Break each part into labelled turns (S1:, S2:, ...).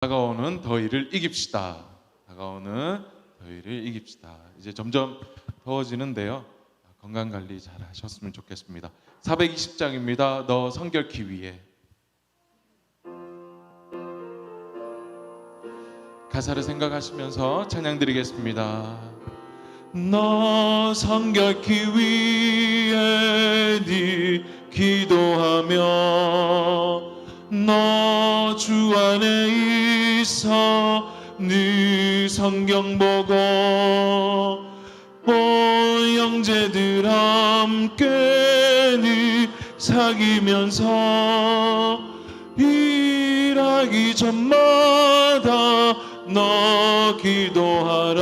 S1: 다가오는 더위를 이깁시다. 다가오는 더위를 이깁시다. 이제 점점 더워지는데요. 건강관리 잘 하셨으면 좋겠습니다. 420장입니다. 너 성결케 위해. 가사를 생각하시면서 찬양 드리겠습니다. 너 성결케 위해 네 기도하며 너 주 안에 있어 네 성경 보고 형제들 함께 네 사귀면서 일하기 전마다 너 기도하라.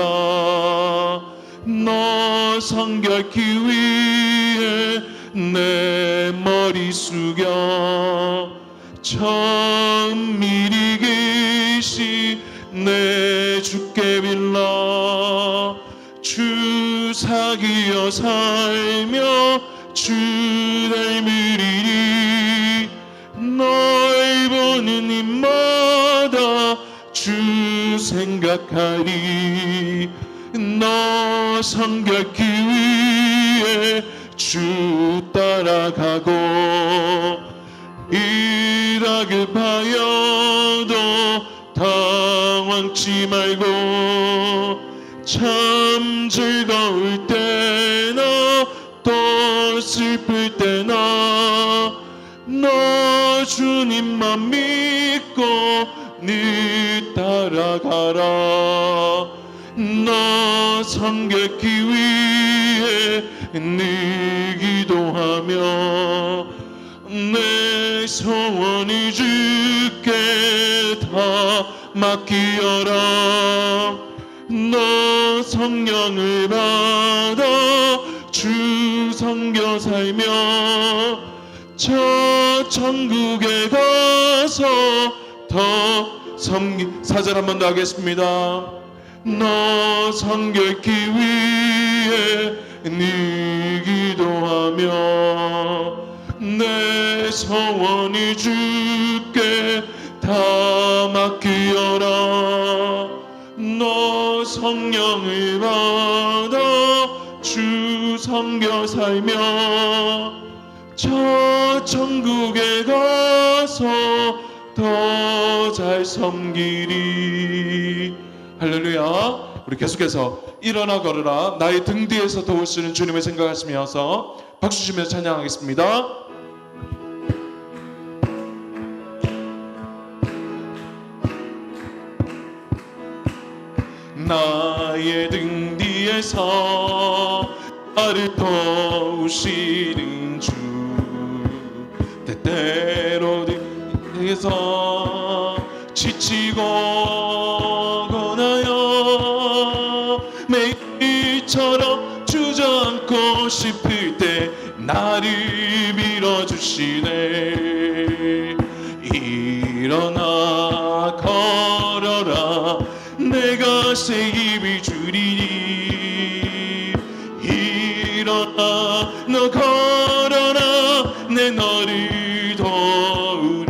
S1: 너 성결케 위해 내 머리 숙여 천밀히 계시 내 주께 빌라. 주 사귀어 살며 주 닮으리니 널 보는 입마다 주 생각하리. 너 성결케 위해 주 따라가고 일하급하여도 당황치 말고 참 즐거울 때나 또 슬플 때나 너 주님만 믿고 네 따라가라. 너 성결케 위해 네 기도하며 내 소원을 주께 다 맡기어라. 너 성령을 받아 주 섬겨 살며 저 천국에 가서 더 섬기. 4절 한 번 더 하겠습니다. 너 성결케 위해 네 기도하며 내 소원을 주께 다 맡기어라. 너 성령을 받아 주 섬겨 살며 저 천국에 가서 더 잘 섬기리. 할렐루야. 우리 계속해서 일어나 걸으라. 나의 등 뒤에서 도우시는 주님을 생각하시면서 박수 치면서 찬양하겠습니다. 나의 등 뒤에서 나를 도우시는 주 때때로 등에서 지치고 고나여 매일처럼 주저앉고 싶을 때 나를 밀어주시네. 일어나 걸어라. 내가 새 힘을 주리니 일어나 너 걸어라. 내 너를 도우리.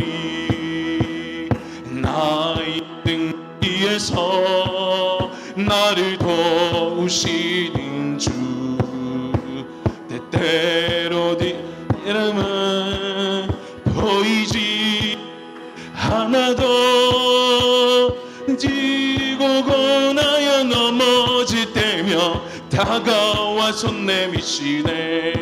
S1: 나의 등 뒤에서 나를 도우시는 주 때때로 이름은 보이지 않아도 지고 고나여 넘어질 때며 다가와 손 내미시네.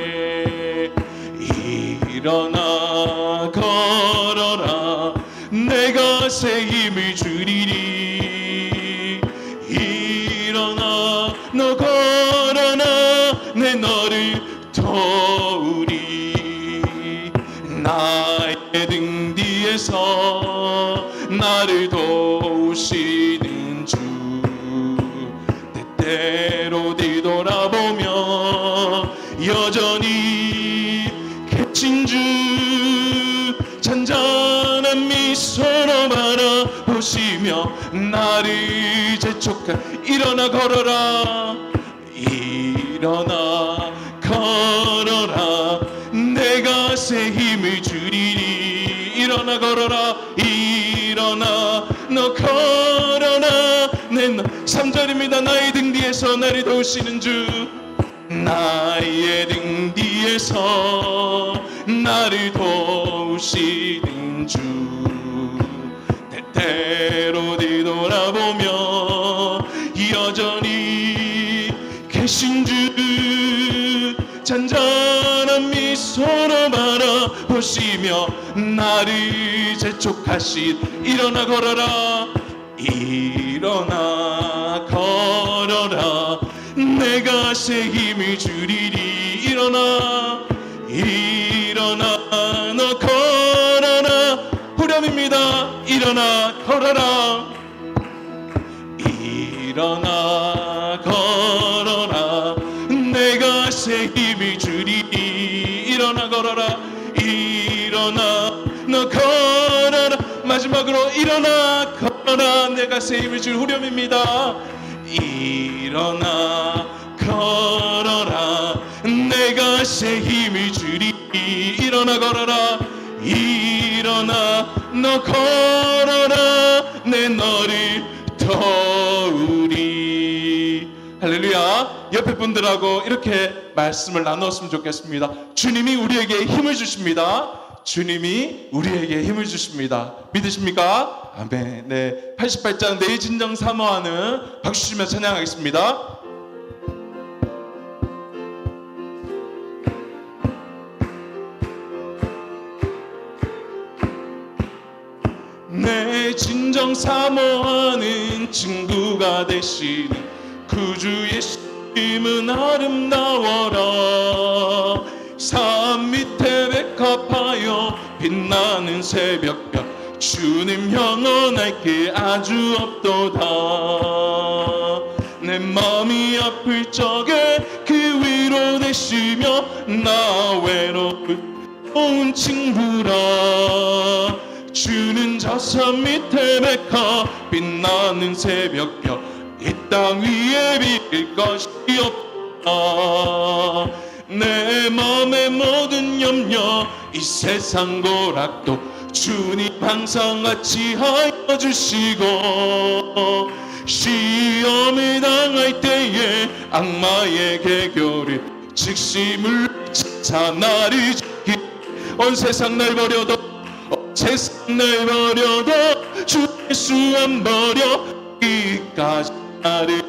S1: 일어나 걸어라. 내가 새 힘을 주리니 일어나 너 걸어라. 내 너를 도우리. 나의 등 뒤에서 나를 도우시는 주 때때로 뒤돌아보며 여전히 객진 주 잔잔한 미소로 바라보시며 나를 재촉한 일어나 걸어라. 일어나 걸어라. 내가 새 힘을 주리니 일어나 걸어라. 일어나 너 걸어라 내 3절입니다. 나의 등 뒤에서 나를 도우시는 주, 나의 등 뒤에서 나를 도우시는 주, 때때로 뒤돌아보며 여전히 계신 주, 잔잔한 미소로 바라보시며 나를 재촉하신, 일어나 걸어라 일어나 걸어라 내가 새 힘을 주리리. 일어나 너 걸어라. 후렴입니다. 일어나 걸어라 일어나 걸어라 내가 새 힘을 주리리. 일어나 걸어라 일어나 너 걸어라. 마지막으로 일어나 걸어라 내가 새 힘을 줄 후렴입니다. 일어나 걸어라 내가 새 힘을 주리. 일어나 걸어라 일어나 너 걸어라 내 너를 도우리. 할렐루야. 옆에 분들하고 이렇게 말씀을 나눴으면 좋겠습니다. 주님이 우리에게 힘을 주십니다. 주님이 우리에게 힘을 주십니다. 믿으십니까? 아멘. 네, 88장 내 진정 사모하는 박수 치며 찬양하겠습니다. 내 진정 사모하는 친구가 되시는 구주 예수님은 아름다워라. 산 밑에 백합하여 빛나는 새벽별 주님 영원할 게 아주 없도다. 내 마음이 아플 적에 그 위로 되시며 나 외로운 친구라. 주는 저 산 밑에 백합 빛나는 새벽별 이 땅 위에 비길 것이 없다. 내 맘의 모든 염려 이 세상 고락도 주님 항상 같이 하여 주시고, 시험을 당할 때에 악마의 개교를 즉시 물리쳐 나를 지키. 온 세상 날 버려도 세상 날 버려도 주 예수 안 버려 이까지 나를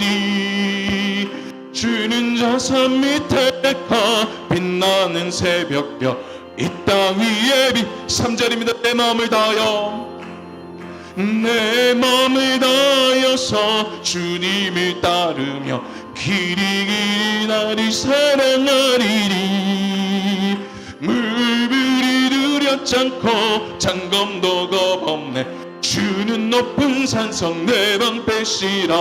S1: 떠나보시리. 주는 저 산 밑에 백합 빛나는 새벽별 이 땅 위에 비. 3절입니다. 내 마음을 다하여 내 마음을 다하여서 주님을 따르며 길이 나를 사랑하리리. 물불이 두렵지 않고 장검도 겁없네. 주는 높은 산성 내 방패시라.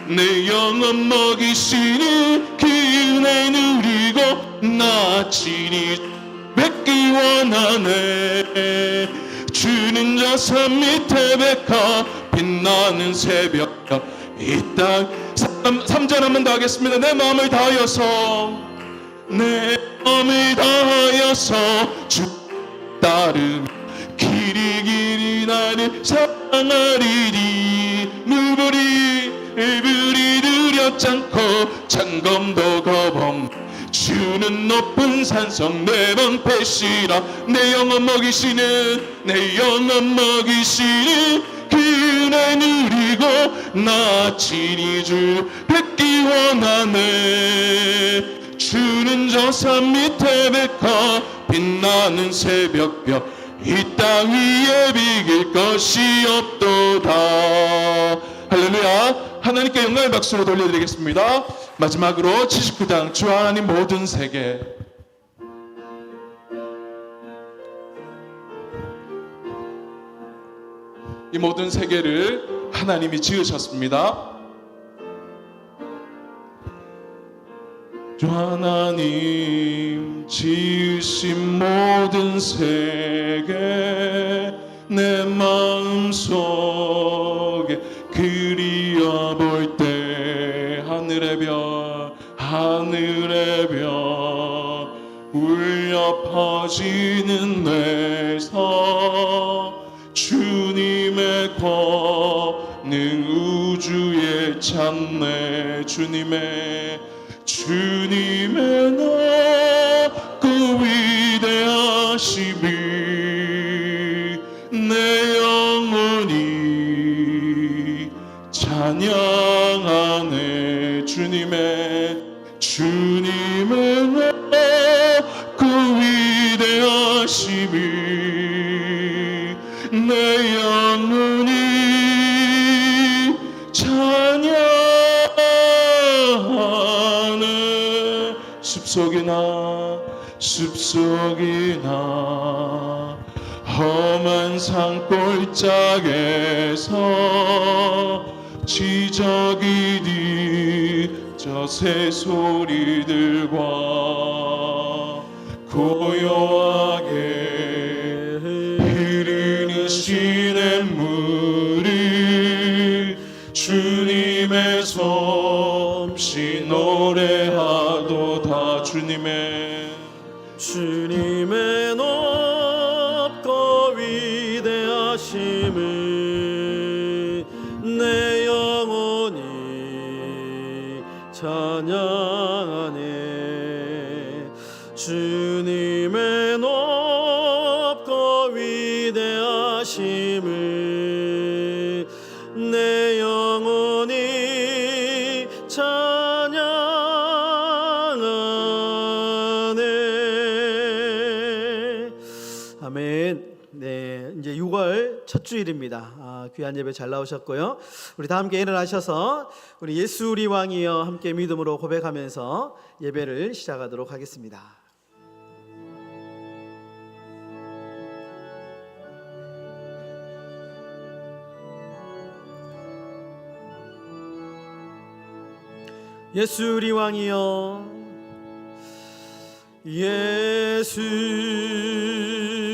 S1: 내 영혼 먹이시니 그 은혜 누리고 나 친히 뵙기 원하네. 주는 저 산 밑에 백합 빛나는 새벽별 이 땅. 3절 한번 더 하겠습니다. 내 마음을 다하여서 내 마음을 다하여서 주 따르며 길이 나를 사랑하리리. 물불이 두렵지 않고 장검도 겁없네. 주는 높은 산성 내 방패시라. 내 영혼 먹이시는 내 영혼 먹이시는 그 은혜 누리고 나 친히 주 뵙기 원하네. 주는 저 산 밑에 백합 빛나는 새벽별 이 땅 위에 비길 것이 없도다. 할렐루야. 하나님께 영광의 박수로 돌려드리겠습니다. 마지막으로 79장 주 하나님 모든 세계. 이 모든 세계를 하나님이 지으셨습니다. 주 하나님 지으신 모든 세계 내 마음속에 그리워볼 때 하늘의 별 울려 퍼지는 내서 주님의 권능 우주에 찬네. 주님의 높고 위대하심이 내 영혼이 찬양하네. 주님의 높고 위대하심이 내 영혼이 찬양하네. 숲속이나 험한 산골짜기에서 지저귀 뒤저 새소리들과 고요하게 흐르는 시냇물이 주님의 솜씨 노래하도다.
S2: 주님의 높고 위대하심을 내 영혼이 찬양하네. 주님의 높고 위대하심을 내 영혼이 찬양하네. 아멘. 네, 이제 6월 첫 주일입니다. 귀한 예배 잘 나오셨고요. 우리 다 함께 일어나셔서 우리 예수 우리 왕이여 함께 믿음으로 고백하면서 예배를 시작하도록 하겠습니다. 예수 우리 왕이여, 예수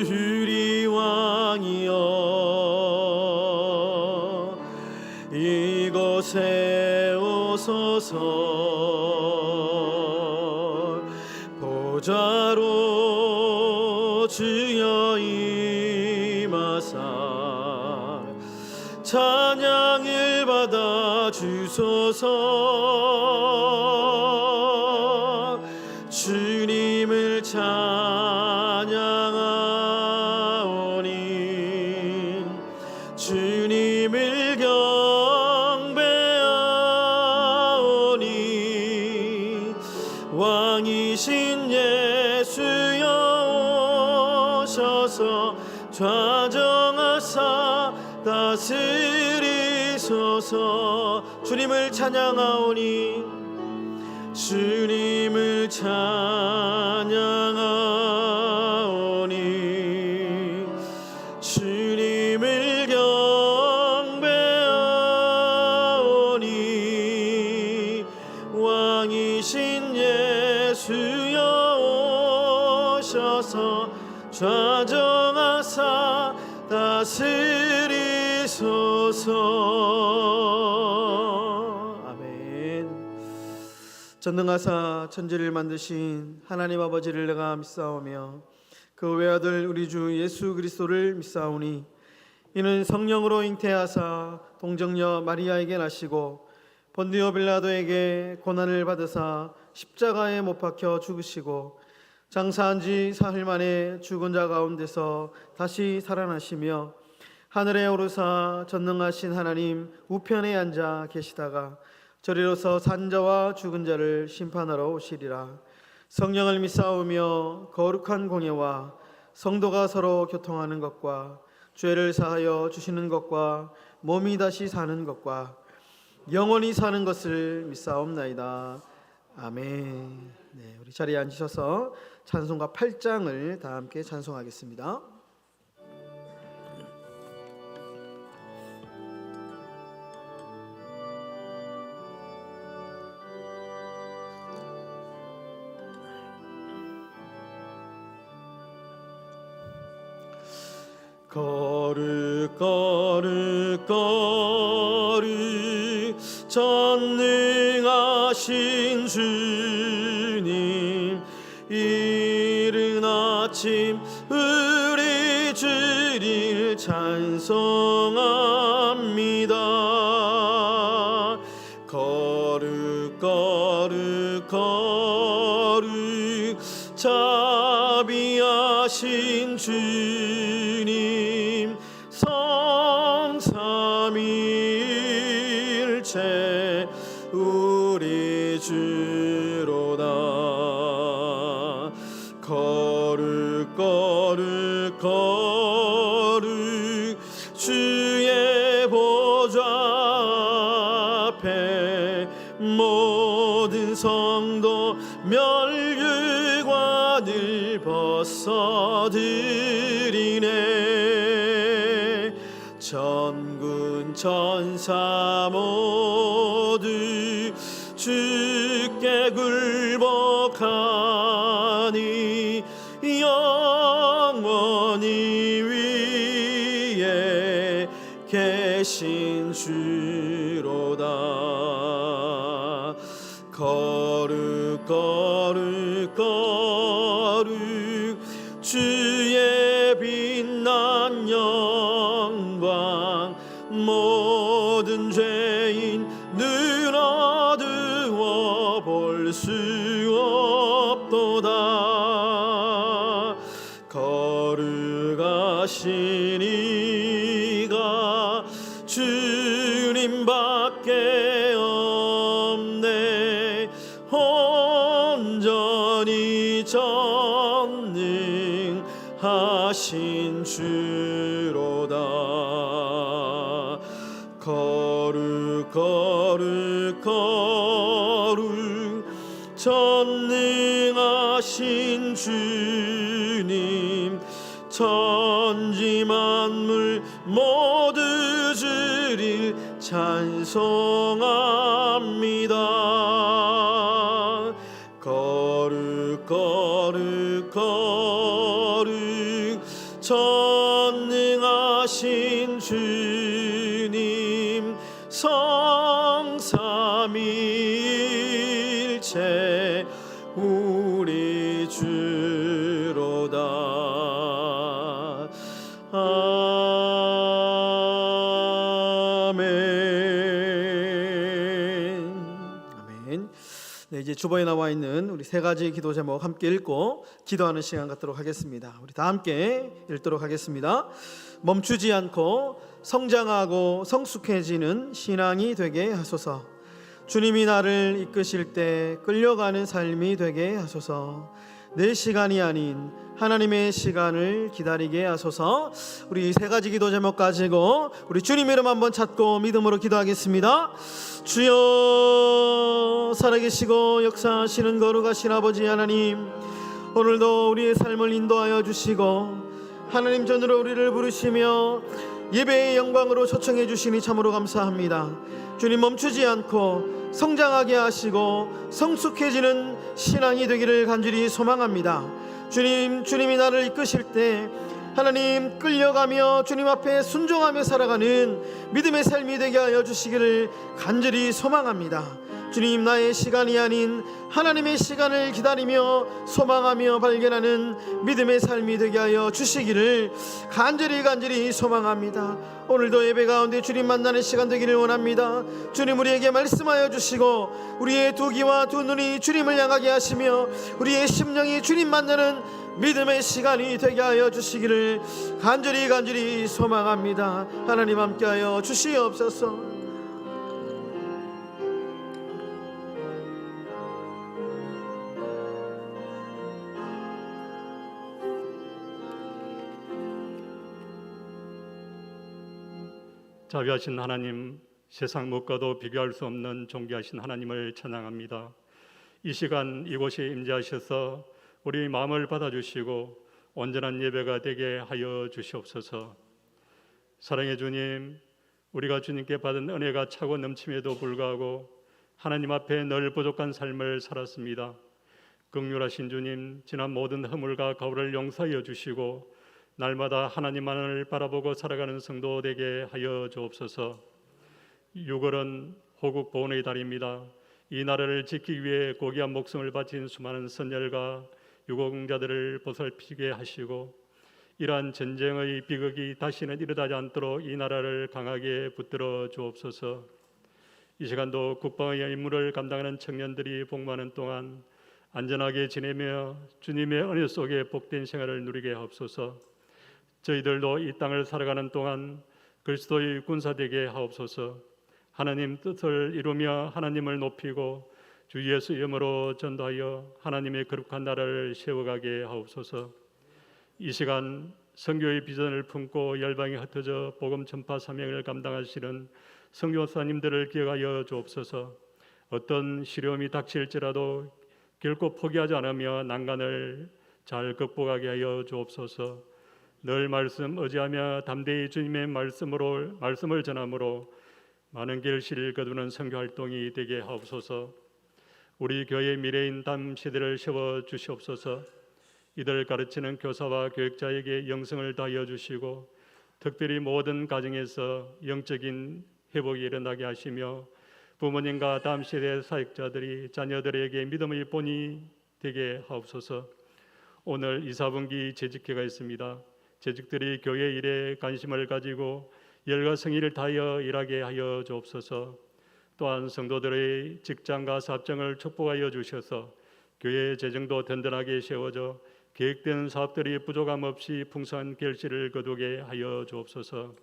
S2: 우리 왕이여, 이곳에 오소서. 보좌로 주여 임하사 찬양을 받아 주소서. 주님을 찬양하오니 주님을 경배하오니 왕이신 예수여 오셔서 좌정하사 다스리소서. 주님을 찬양하오니 주님을 찬양하오니 주님을 경배하오니 왕이신 예수여 오셔서 좌정하사 다스리소서. 아멘. 전능하사 천지를 만드신 하나님 아버지를 내가 믿사오며 그 외아들 우리 주 예수 그리스도를 믿사오니 이는 성령으로 잉태하사 동정녀 마리아에게 나시고 본디오 빌라도에게 고난을 받으사 십자가에 못 박혀 죽으시고 장사한 지 사흘 만에 죽은 자 가운데서 다시 살아나시며 하늘에 오르사 전능하신 하나님 우편에 앉아 계시다가 저리로서 산자와 죽은 자를 심판하러 오시리라. 성령을 믿사오며 거룩한 공예와 성도가 서로 교통하는 것과 죄를 사하여 주시는 것과 몸이 다시 사는 것과 영원히 사는 것을 믿사옵나이다. 아멘. 네, 우리 자리에 앉으셔서 찬송가 8장을 다 함께 찬송하겠습니다. 거룩 거룩 거룩 전능하신 주님, 이른 아침 우리 주를 찬송 찬송합니다. 거룩 거룩 거룩 자비하신 주님, 성삼위일체 우리 주로다. 거룩 거룩 거룩 주의 보좌 앞에 모든 성도 멸류관을 벗어드리네. 전군 천사 모두 주께 굴복하니 영원히 위에 계신 주로다. 거룩 거룩 거룩 주의 빛난 영광, 모든 죄인 눈 어두워 볼 수 없도다. 거룩하신 이가 주님밖에 없네. 온전히 전능하신 주로다. 거룩 거룩 거룩 전능하신 주님, 천지 만물 모두 주를 찬송합니다. 거룩 거룩 거룩 전능하신 주님, 성삼위일체 우리 주로다. 아멘. 아멘. 네, 이제 주보에 나와 있는 우리 세 가지 기도 제목 함께 읽고 기도하는 시간 갖도록 하겠습니다. 우리 다 함께 읽도록 하겠습니다. 멈추지 않고 성장하고 성숙해지는 신앙이 되게 하소서. 주님이 나를 이끄실 때 끌려가는 삶이 되게 하소서. 내 시간이 아닌 하나님의 시간을 기다리게 하소서. 우리 세 가지 기도 제목 가지고 우리 주님 이름 한번 찾고 믿음으로 기도하겠습니다. 주여, 살아계시고 역사하시는 거룩하신 아버지 하나님, 오늘도 우리의 삶을 인도하여 주시고 하나님 전으로 우리를 부르시며 예배의 영광으로 초청해 주시니 참으로 감사합니다. 주님, 멈추지 않고 성장하게 하시고 성숙해지는 신앙이 되기를 간절히 소망합니다. 주님이 나를 이끄실 때 하나님 끌려가며 주님 앞에 순종하며 살아가는 믿음의 삶이 되게 하여 주시기를 간절히 소망합니다. 주님, 나의 시간이 아닌 하나님의 시간을 기다리며 소망하며 발견하는 믿음의 삶이 되게 하여 주시기를 간절히 소망합니다. 오늘도 예배 가운데 주님 만나는 시간 되기를 원합니다. 주님, 우리에게 말씀하여 주시고 우리의 두 귀와 두 눈이 주님을 향하게 하시며 우리의 심령이 주님 만나는 믿음의 시간이 되게 하여 주시기를 간절히 소망합니다. 하나님 함께하여 주시옵소서.
S3: 자비하신 하나님, 세상 무엇과도 비교할 수 없는 존귀하신 하나님을 찬양합니다. 이 시간 이곳에 임재하셔서 우리 마음을 받아주시고 온전한 예배가 되게 하여 주시옵소서. 사랑의 주님, 우리가 주님께 받은 은혜가 차고 넘침에도 불구하고 하나님 앞에 늘 부족한 삶을 살았습니다. 긍휼하신 주님, 지난 모든 허물과 가오를 용서하여 주시고 날마다 하나님만을 바라보고 살아가는 성도 되게 하여 주옵소서. 6월은 호국 보훈의 달입니다. 이 나라를 지키기 위해 고귀한 목숨을 바친 수많은 선열과 유공자들을 보살피게 하시고 이러한 전쟁의 비극이 다시는 일어나지 않도록 이 나라를 강하게 붙들어 주옵소서. 이 시간도 국방의 임무를 감당하는 청년들이 복무하는 동안 안전하게 지내며 주님의 은혜 속에 복된 생활을 누리게 하옵소서. 저희들도 이 땅을 살아가는 동안 그리스도의 군사되게 하옵소서. 하나님 뜻을 이루며 하나님을 높이고 주 예수 이름으로 전도하여 하나님의 거룩한 나라를 세워가게 하옵소서. 이 시간 선교의 비전을 품고 열방에 흩어져 복음 전파 사명을 감당하시는 선교사님들을 기억하여 주옵소서. 어떤 시련이 닥칠지라도 결코 포기하지 않으며 난간을 잘 극복하게 하여 주옵소서. 늘 말씀 의지하며 담대히 주님의 말씀을 전함으로 많은 결실을 거두는 선교 활동이 되게 하옵소서. 우리 교회의 미래인 다음 세대를 세워 주시옵소서. 이들 가르치는 교사와 교육자에게 영성을 다하여 주시고 특별히 모든 가정에서 영적인 회복이 일어나게 하시며 부모님과 다음 세대 사역자들이 자녀들에게 믿음의 본이 되게 하옵소서. 오늘 이사분기 재직회가 있습니다. 재직들이 교회 일에 관심을 가지고 열과 성의를 다하여 일하게 하여 주옵소서. 또한 성도들의 직장과 사업장을 축복하여 주셔서 교회의 재정도 든든하게 세워져 계획된 사업들이 부족함 없이 풍성한 결실을 거두게 하여 주옵소서.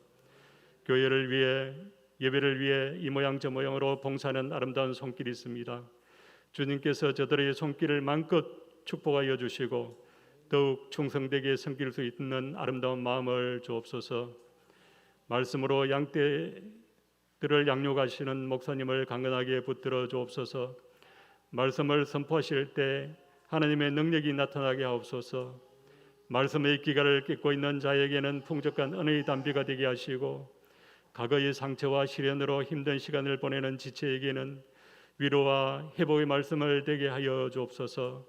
S3: 교회를 위해 예배를 위해 이 모양 저 모양으로 봉사하는 아름다운 손길이 있습니다. 주님께서 저들의 손길을 마음껏 축복하여 주시고 더욱 충성되게 섬길 수 있는 아름다운 마음을 주옵소서. 말씀으로 양떼들을 양육하시는 목사님을 강건하게 붙들어 주옵소서. 말씀을 선포하실 때 하나님의 능력이 나타나게 하옵소서. 말씀의 기가를 깃고 있는 자에게는 풍족한 은혜의 담비가 되게 하시고 과거의 상처와 시련으로 힘든 시간을 보내는 지체에게는 위로와 회복의 말씀을 되게 하여 주옵소서.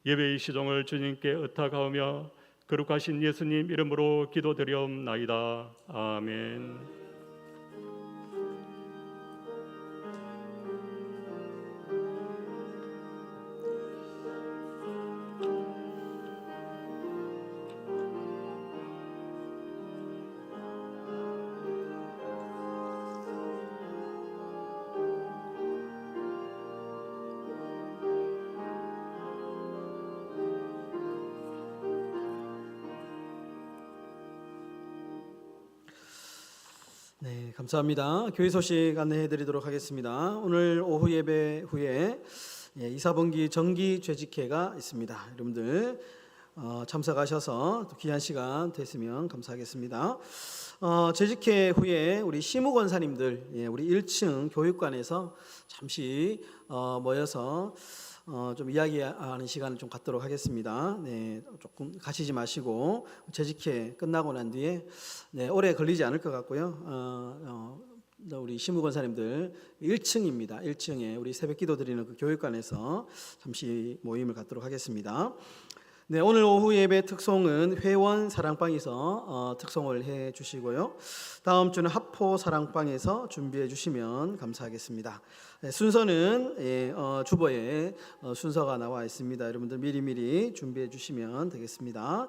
S3: 예배의 시종을 주님께 의탁하오며 거룩하신 예수님 이름으로 기도드리옵나이다. 아멘.
S2: 네, 감사합니다. 교회 소식 안내해 드리도록 하겠습니다. 오늘 오후 예배 후에 이사분기 정기 재직회가 있습니다. 여러분들 참석하셔서 또 귀한 시간 됐으면 감사하겠습니다. 재직회 후에 우리 시무 권사님들 우리 1층 교육관에서 잠시 모여서 좀 이야기하는 시간을 좀 갖도록 하겠습니다. 네, 조금 가시지 마시고 재직회 끝나고 난 뒤에 오래 걸리지 않을 것 같고요. 우리 시무 권사님들 1층입니다. 1층에 우리 새벽기도 드리는 그 교육관에서 잠시 모임을 갖도록 하겠습니다. 네, 오늘 오후 예배 특송은 회원 사랑방에서 특송을 해 주시고요. 다음 주는 합포 사랑방에서 준비해 주시면 감사하겠습니다. 네, 순서는 주보에 순서가 나와 있습니다. 여러분들 미리미리 준비해 주시면 되겠습니다.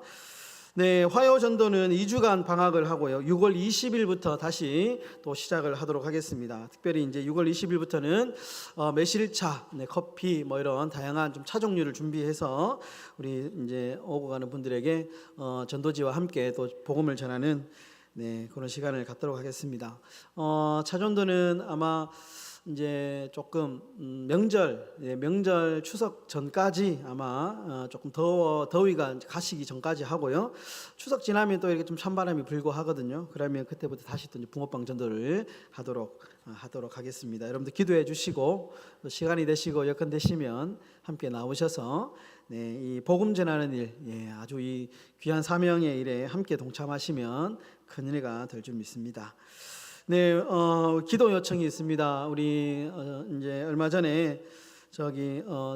S2: 네, 화요 전도는 2주간 방학을 하고요. 6월 20일부터 다시 또 시작을 하도록 하겠습니다. 특별히 이제 6월 20일부터는 매실차, 커피 이런 다양한 좀 차 종류를 준비해서 우리 이제 오고 가는 분들에게 전도지와 함께 또 복음을 전하는 그런 시간을 갖도록 하겠습니다. 차 전도는 아마 이제 조금 명절 추석 전까지 아마 조금 더위가 가시기 전까지 하고요. 추석 지나면 또 이렇게 좀 찬바람이 불고 하거든요. 그러면 그때부터 다시 또 이제 붕어빵 전도를 하도록 하겠습니다. 여러분들 기도해 주시고 또 시간이 되시고 여건 되시면 함께 나오셔서 이 복음 전하는 일, 아주 이 귀한 사명의 일에 함께 동참하시면 큰 은혜가 될 줄 믿습니다. 네, 기도 요청이 있습니다. 우리 이제 얼마 전에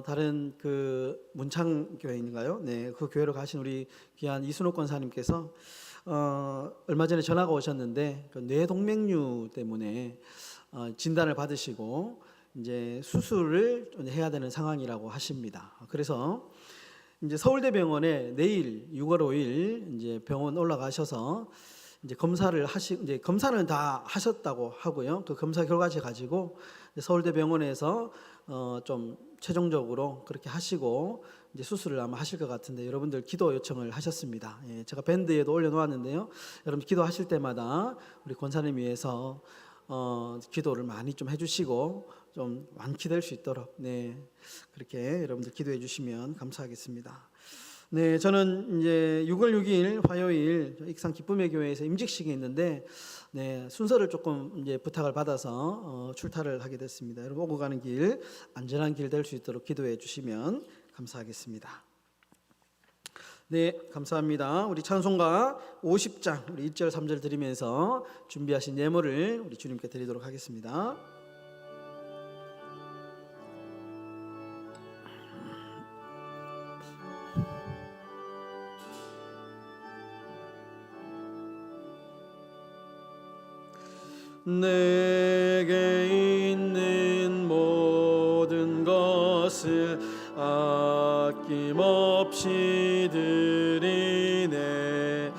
S2: 다른 그 문창 교회인가요? 네, 그 교회로 가신 우리 귀한 이순옥 권사님께서 얼마 전에 전화가 오셨는데 그 뇌동맥류 때문에 진단을 받으시고 이제 수술을 해야 되는 상황이라고 하십니다. 그래서 이제 서울대병원에 내일 6월 5일 이제 병원 올라가셔서 이제 이제 검사는 다 하셨다고 하고요. 그 검사 결과지 가지고 서울대병원에서 좀 최종적으로 그렇게 하시고 이제 수술을 아마 하실 것 같은데 여러분들 기도 요청을 하셨습니다. 예, 제가 밴드에도 올려놓았는데요. 여러분 기도하실 때마다 우리 권사님 위해서 기도를 많이 좀 해주시고 좀 완쾌될 수 있도록 그렇게 여러분들 기도해 주시면 감사하겠습니다. 네, 저는 이제 6월 6일 화요일 익산 기쁨의 교회에서 임직식이 있는데 순서를 조금 이제 부탁을 받아서 출타를 하게 됐습니다. 여러분 오고 가는 길 안전한 길 될 수 있도록 기도해 주시면 감사하겠습니다. 네, 감사합니다. 우리 찬송가 50장 우리 1절 3절 드리면서 준비하신 예물을 우리 주님께 드리도록 하겠습니다. 내게 있는 모든 것을 아낌없이 드리네.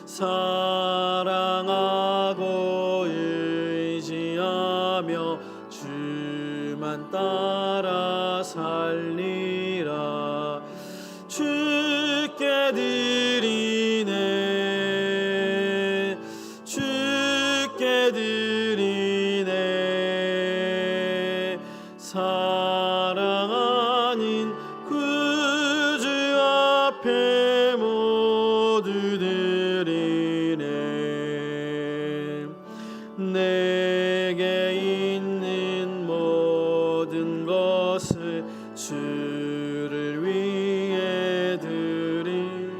S2: 사랑하고 의지하며 주만 따라 살리라. 주께 드리네. 주께 드리네. 사랑하는 구주 앞에 모두 드리네. 내게 있는 모든 것을 주를 위해 드리네.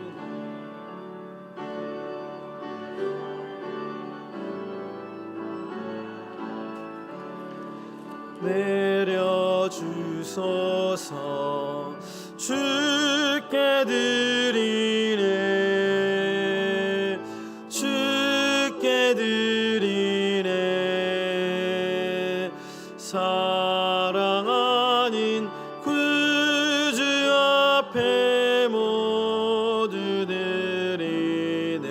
S2: 내려주소서. 주께 드리네. 주께 드리네. 사랑하는 구주 앞에 모두 드리네.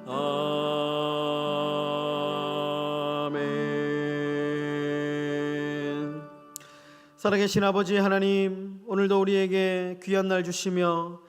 S2: 아멘. 살아계신 아버지 하나님, 오늘도 우리에게 귀한 날 주시며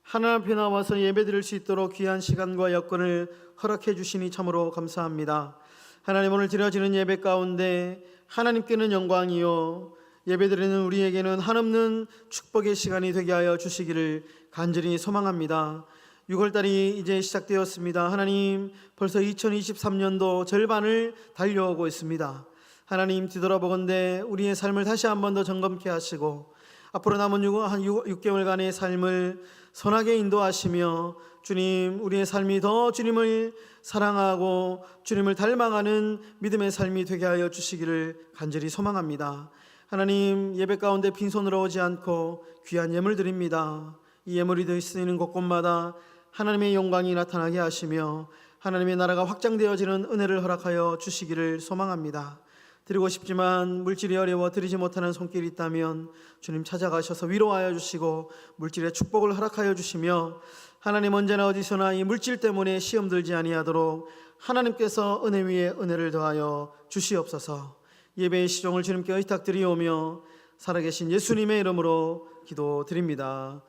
S2: 하나님 앞에 나와서 예배드릴 수 있도록 귀한 시간과 여건을 허락해 주시니 참으로 감사합니다. 하나님, 오늘 드려지는 예배 가운데 하나님께는 영광이요 예배드리는 우리에게는 한없는 축복의 시간이 되게 하여 주시기를 간절히 소망합니다. 6월달이 이제 시작되었습니다. 하나님, 벌써 2023년도 절반을 달려오고 있습니다. 하나님, 뒤돌아보건대 우리의 삶을 다시 한 번 더 점검케 하시고 앞으로 남은 6개월간의 삶을 선하게 인도하시며 주님, 우리의 삶이 더 주님을 사랑하고 주님을 닮아가는 믿음의 삶이 되게 하여 주시기를 간절히 소망합니다. 하나님, 예배 가운데 빈손으로 오지 않고 귀한 예물 드립니다. 이 예물이 쓰이는 곳곳마다 하나님의 영광이 나타나게 하시며 하나님의 나라가 확장되어지는 은혜를 허락하여 주시기를 소망합니다. 드리고 싶지만 물질이 어려워 드리지 못하는 손길이 있다면 주님 찾아가셔서 위로하여 주시고 물질의 축복을 허락하여 주시며 하나님, 언제나 어디서나 이 물질 때문에 시험 들지 아니하도록 하나님께서 은혜 위에 은혜를 더하여 주시옵소서. 예배의 시종을 주님께 의탁드리오며 살아계신 예수님의 이름으로 기도드립니다.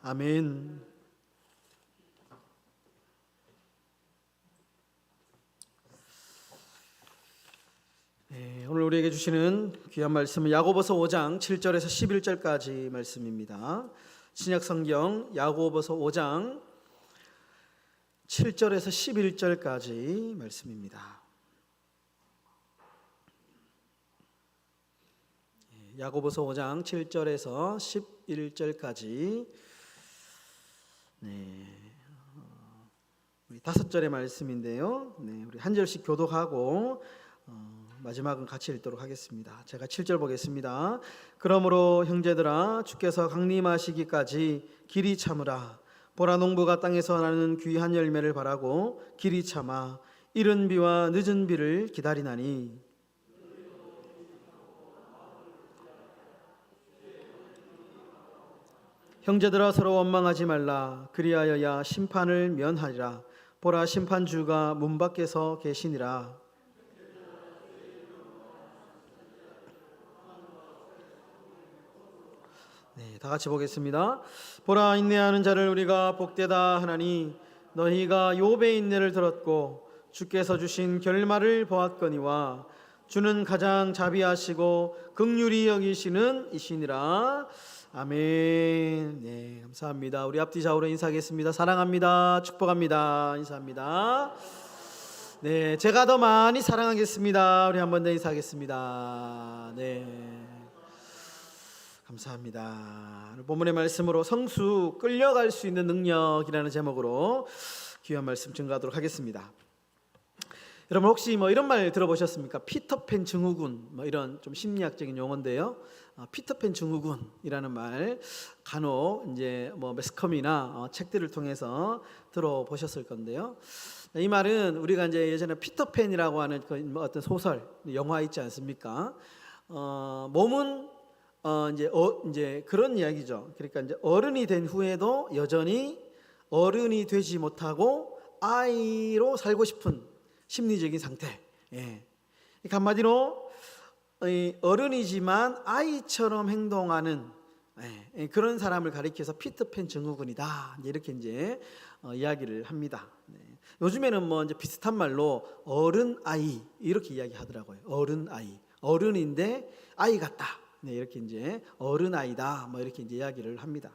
S2: 아멘. 오늘 우리에게 주시는 귀한 말씀은 야고보서 5장 7절에서 11절까지 말씀입니다. 신약성경 야고보서 5장 7절에서 11절까지 말씀입니다. 야고보서 5장 7절에서 11절까지 우리 5절의 말씀인데요. 우리 한 절씩 교독하고 마지막은 같이 읽도록 하겠습니다. 제가 7절 보겠습니다. 그러므로 형제들아, 주께서 강림하시기까지 길이 참으라. 보라, 농부가 땅에서 나는 귀한 열매를 바라고 길이 참아 이른 비와 늦은 비를 기다리나니 형제들아 서로 원망하지 말라. 그리하여야 심판을 면하리라. 보라 심판주가 문 밖에서 계시니라. 네, 다 같이 보겠습니다. 보라 인내하는 자를 우리가 복되다 하나니 너희가 욥의 인내를 들었고 주께서 주신 결말을 보았거니와 주는 가장 자비하시고 긍휼히 여기시는 이시니라. 아멘. 네, 감사합니다. 우리 앞뒤 좌우로 인사하겠습니다. 사랑합니다. 축복합니다. 인사합니다. 네, 제가 더 많이 사랑하겠습니다. 우리 한 번 더 인사하겠습니다. 네. 감사합니다. 본문의 말씀으로 성수 끌려갈 수 있는 능력이라는 제목으로 귀한 말씀 증거하도록 하겠습니다. 여러분 혹시 이런 말 들어보셨습니까? 피터팬 증후군 이런 좀 심리학적인 용어인데요. 피터팬 증후군이라는 말 간혹 이제 매스컴이나 책들을 통해서 들어보셨을 건데요. 이 말은 우리가 이제 예전에 피터팬이라고 하는 어떤 소설 영화 있지 않습니까? 몸은 이제 그런 이야기죠. 그러니까 이제 어른이 된 후에도 여전히 어른이 되지 못하고 아이로 살고 싶은 심리적인 상태. 예. 그러니까 한마디로 어른이지만 아이처럼 행동하는 그런 사람을 가리켜서 피터팬 증후군이다. 이렇게 이제 이야기를 합니다. 네. 요즘에는 이제 비슷한 말로 어른 아이 이렇게 이야기하더라고요. 어른 아이, 어른인데 아이 같다. 네, 이렇게 이제 어른 아이다. 이렇게 이제 이야기를 합니다.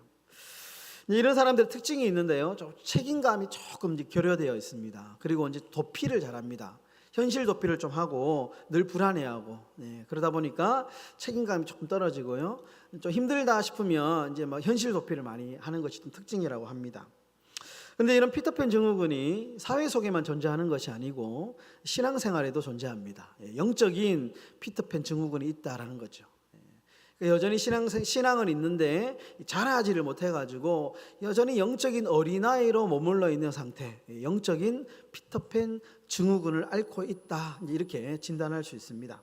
S2: 이런 사람들의 특징이 있는데요. 책임감이 조금 이제 결여되어 있습니다. 그리고 이제 도피를 잘합니다. 현실 도피를 좀 하고 늘 불안해하고 그러다 보니까 책임감이 조금 떨어지고요. 좀 힘들다 싶으면 이제 현실 도피를 많이 하는 것이 좀 특징이라고 합니다. 그런데 이런 피터팬 증후군이 사회 속에만 존재하는 것이 아니고 신앙생활에도 존재합니다. 영적인 피터팬 증후군이 있다라는 거죠. 여전히 신앙은 있는데 자라지를 못해가지고 여전히 영적인 어린아이로 머물러 있는 상태, 영적인 피터팬 증후군을 앓고 있다, 이렇게 진단할 수 있습니다.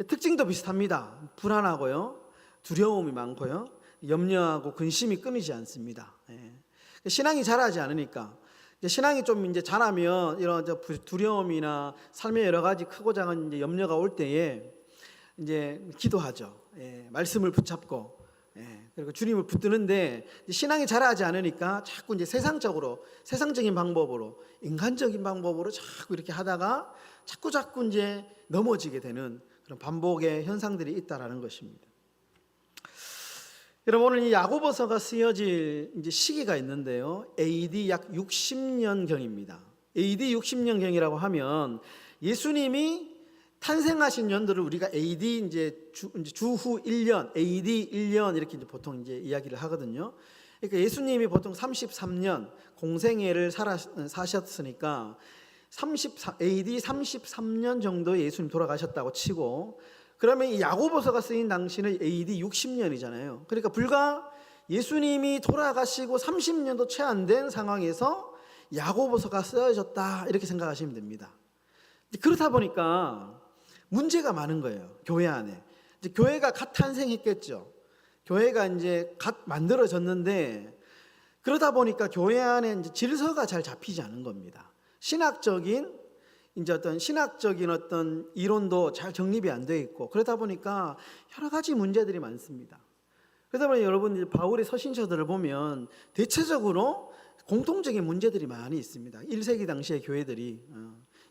S2: 특징도 비슷합니다. 불안하고요, 두려움이 많고요, 염려하고 근심이 끊이지 않습니다. 신앙이 자라지 않으니까, 신앙이 좀 이제 자라면 이런 두려움이나 삶의 여러 가지 크고 작은 이제 염려가 올 때에 이제 기도하죠. 말씀을 붙잡고 그리고 주님을 붙드는데 신앙이 자라지 않으니까 자꾸 이제 세상적인 방법으로 인간적인 방법으로 자꾸 이렇게 하다가 자꾸 이제 넘어지게 되는 그런 반복의 현상들이 있다라는 것입니다. 여러분 오늘 이 야고보서가 쓰여질 이제 시기가 있는데요. AD 약 60년경입니다. AD 60년경이라고 하면 예수님이 탄생하신 연도를 우리가 AD 이제 주후 1년, AD 1년 이렇게 이제 보통 이제 이야기를 하거든요. 그러니까 예수님이 보통 33년 공생애를 사셨으니까 AD 33년 정도 예수님 돌아가셨다고 치고, 그러면 이 야고보서가 쓰인 당시는 AD 60년이잖아요. 그러니까 불과 예수님이 돌아가시고 30년도 채 안 된 상황에서 야고보서가 쓰여졌다 이렇게 생각하시면 됩니다. 그렇다 보니까 문제가 많은 거예요. 교회 안에. 이제 교회가 갓 탄생했겠죠. 교회가 이제 갓 만들어졌는데 그러다 보니까 교회 안에 이제 질서가 잘 잡히지 않은 겁니다. 신학적인 어떤 이론도 잘 정립이 안 돼 있고 그러다 보니까 여러 가지 문제들이 많습니다. 그러다 보니 여러분 이제 바울의 서신서들을 보면 대체적으로 공통적인 문제들이 많이 있습니다. 1세기 당시의 교회들이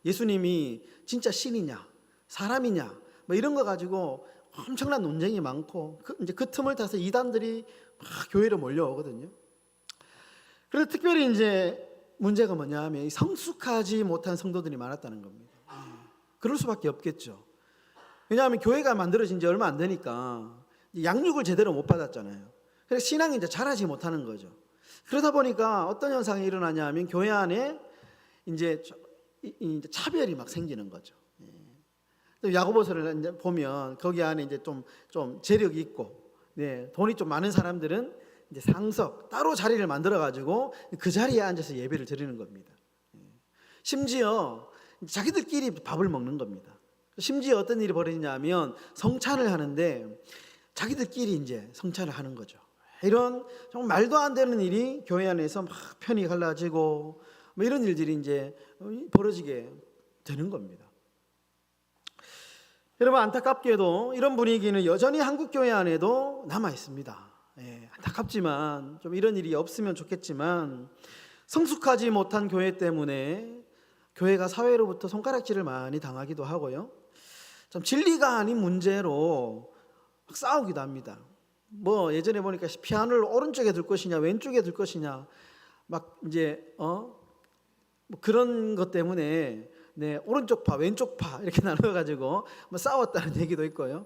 S2: 예수님이 진짜 신이냐 사람이냐 이런 거 가지고 엄청난 논쟁이 많고 그 틈을 타서 이단들이 막 교회로 몰려오거든요. 그래서 특별히 이제 문제가 뭐냐 하면 성숙하지 못한 성도들이 많았다는 겁니다. 그럴 수밖에 없겠죠. 왜냐하면 교회가 만들어진 지 얼마 안 되니까 양육을 제대로 못 받았잖아요. 그래서 신앙이 이제 자라지 못하는 거죠. 그러다 보니까 어떤 현상이 일어나냐 하면 교회 안에 이제 차별이 막 생기는 거죠. 야고보서를 이제 보면 거기 안에 이제 좀 재력이 있고, 돈이 좀 많은 사람들은 이제 상석 따로 자리를 만들어 가지고 그 자리에 앉아서 예배를 드리는 겁니다. 심지어 자기들끼리 밥을 먹는 겁니다. 심지어 어떤 일이 벌어지냐면 성찬을 하는데 자기들끼리 이제 성찬을 하는 거죠. 이런 정말 말도 안 되는 일이 교회 안에서 막 편이 갈라지고 뭐 이런 일들이 이제 벌어지게 되는 겁니다. 여러분, 안타깝게도 이런 분위기는 여전히 한국 교회 안에도 남아 있습니다. 안타깝지만 좀 이런 일이 없으면 좋겠지만 성숙하지 못한 교회 때문에 교회가 사회로부터 손가락질을 많이 당하기도 하고요. 좀 진리가 아닌 문제로 막 싸우기도 합니다. 뭐 예전에 보니까 피아노를 오른쪽에 들 것이냐 왼쪽에 들 것이냐 막 이제 뭐 그런 것 때문에 오른쪽 파 왼쪽 파 이렇게 나눠가지고 뭐 싸웠다는 얘기도 있고요.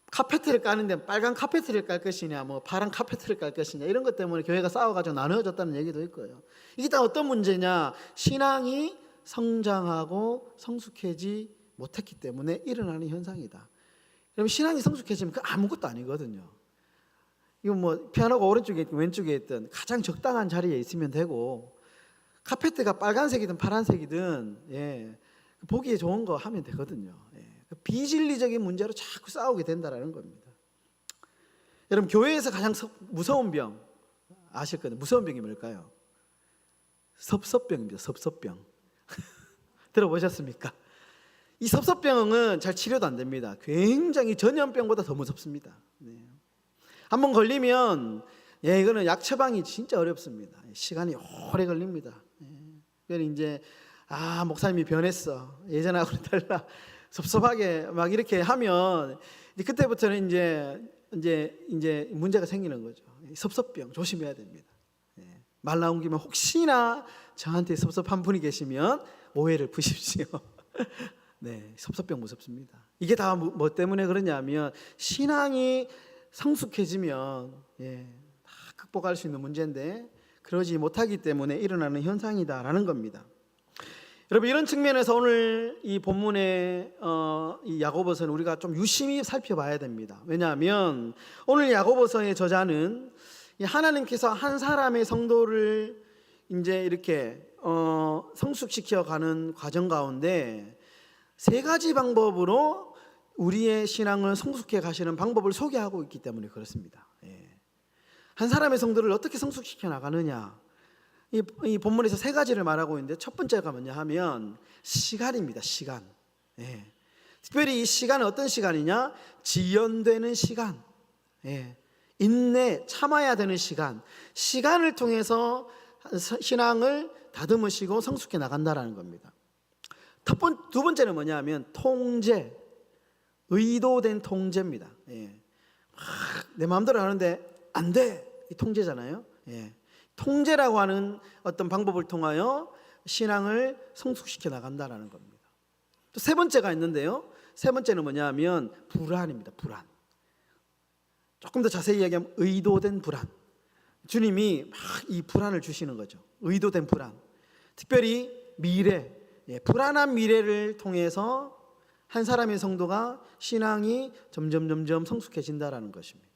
S2: 카페트를 까는데 빨간 카페트를 깔 것이냐 뭐 파란 카페트를 깔 것이냐 이런 것 때문에 교회가 싸워가지고 나누어졌다는 얘기도 있고요. 이게 다 어떤 문제냐? 신앙이 성장하고 성숙하지 못했기 때문에 일어나는 현상이다. 그럼 신앙이 성숙해지면 그 아무것도 아니거든요. 이거 뭐 피아노가 오른쪽에 있든 왼쪽에 있든 가장 적당한 자리에 있으면 되고, 카페트가 빨간색이든 파란색이든 보기에 좋은 거 하면 되거든요. 비진리적인 문제로 자꾸 싸우게 된다라는 겁니다. 여러분, 교회에서 가장 무서운 병 아실 거예요. 무서운 병이 뭘까요? 섭섭병입니다. 섭섭병. 들어보셨습니까? 이 섭섭병은 잘 치료도 안 됩니다. 굉장히 전염병보다 더 무섭습니다. 한번 걸리면 이거는 약 처방이 진짜 어렵습니다. 시간이 오래 걸립니다. 그래서 이제 목사님이 변했어. 예전하고는 달라. 섭섭하게 막 이렇게 하면 그때부터는 이제 문제가 생기는 거죠. 섭섭병 조심해야 됩니다. 말 나온 김에 혹시나 저한테 섭섭한 분이 계시면 오해를 푸십시오. 섭섭병 무섭습니다. 이게 다 뭐 때문에 그러냐면 신앙이 성숙해지면 다 극복할 수 있는 문제인데 그러지 못하기 때문에 일어나는 현상이다라는 겁니다. 여러분, 이런 측면에서 오늘 이 본문의 이 야고보서는 우리가 좀 유심히 살펴봐야 됩니다. 왜냐하면 오늘 야고보서의 저자는 하나님께서 한 사람의 성도를 이제 이렇게 성숙시켜 가는 과정 가운데 세 가지 방법으로 우리의 신앙을 성숙해 가시는 방법을 소개하고 있기 때문에 그렇습니다. 한 사람의 성도를 어떻게 성숙시켜 나가느냐, 이 본문에서 세 가지를 말하고 있는데 첫 번째가 뭐냐 하면 시간입니다. 시간. 특별히 이 시간은 어떤 시간이냐? 지연되는 시간, 인내, 참아야 되는 시간, 시간을 통해서 신앙을 다듬으시고 성숙해 나간다라는 겁니다. 두 번째는 뭐냐 하면 통제, 의도된 통제입니다. 내 마음대로 하는데 안 돼, 이 통제잖아요. 통제라고 하는 어떤 방법을 통하여 신앙을 성숙시켜 나간다라는 겁니다. 또 세 번째가 있는데요. 세 번째는 뭐냐 하면 불안입니다. 불안. 조금 더 자세히 이야기하면 의도된 불안. 주님이 막 이 불안을 주시는 거죠. 의도된 불안. 특별히 미래, 불안한 미래를 통해서 한 사람의 성도가 신앙이 점점 성숙해진다라는 것입니다.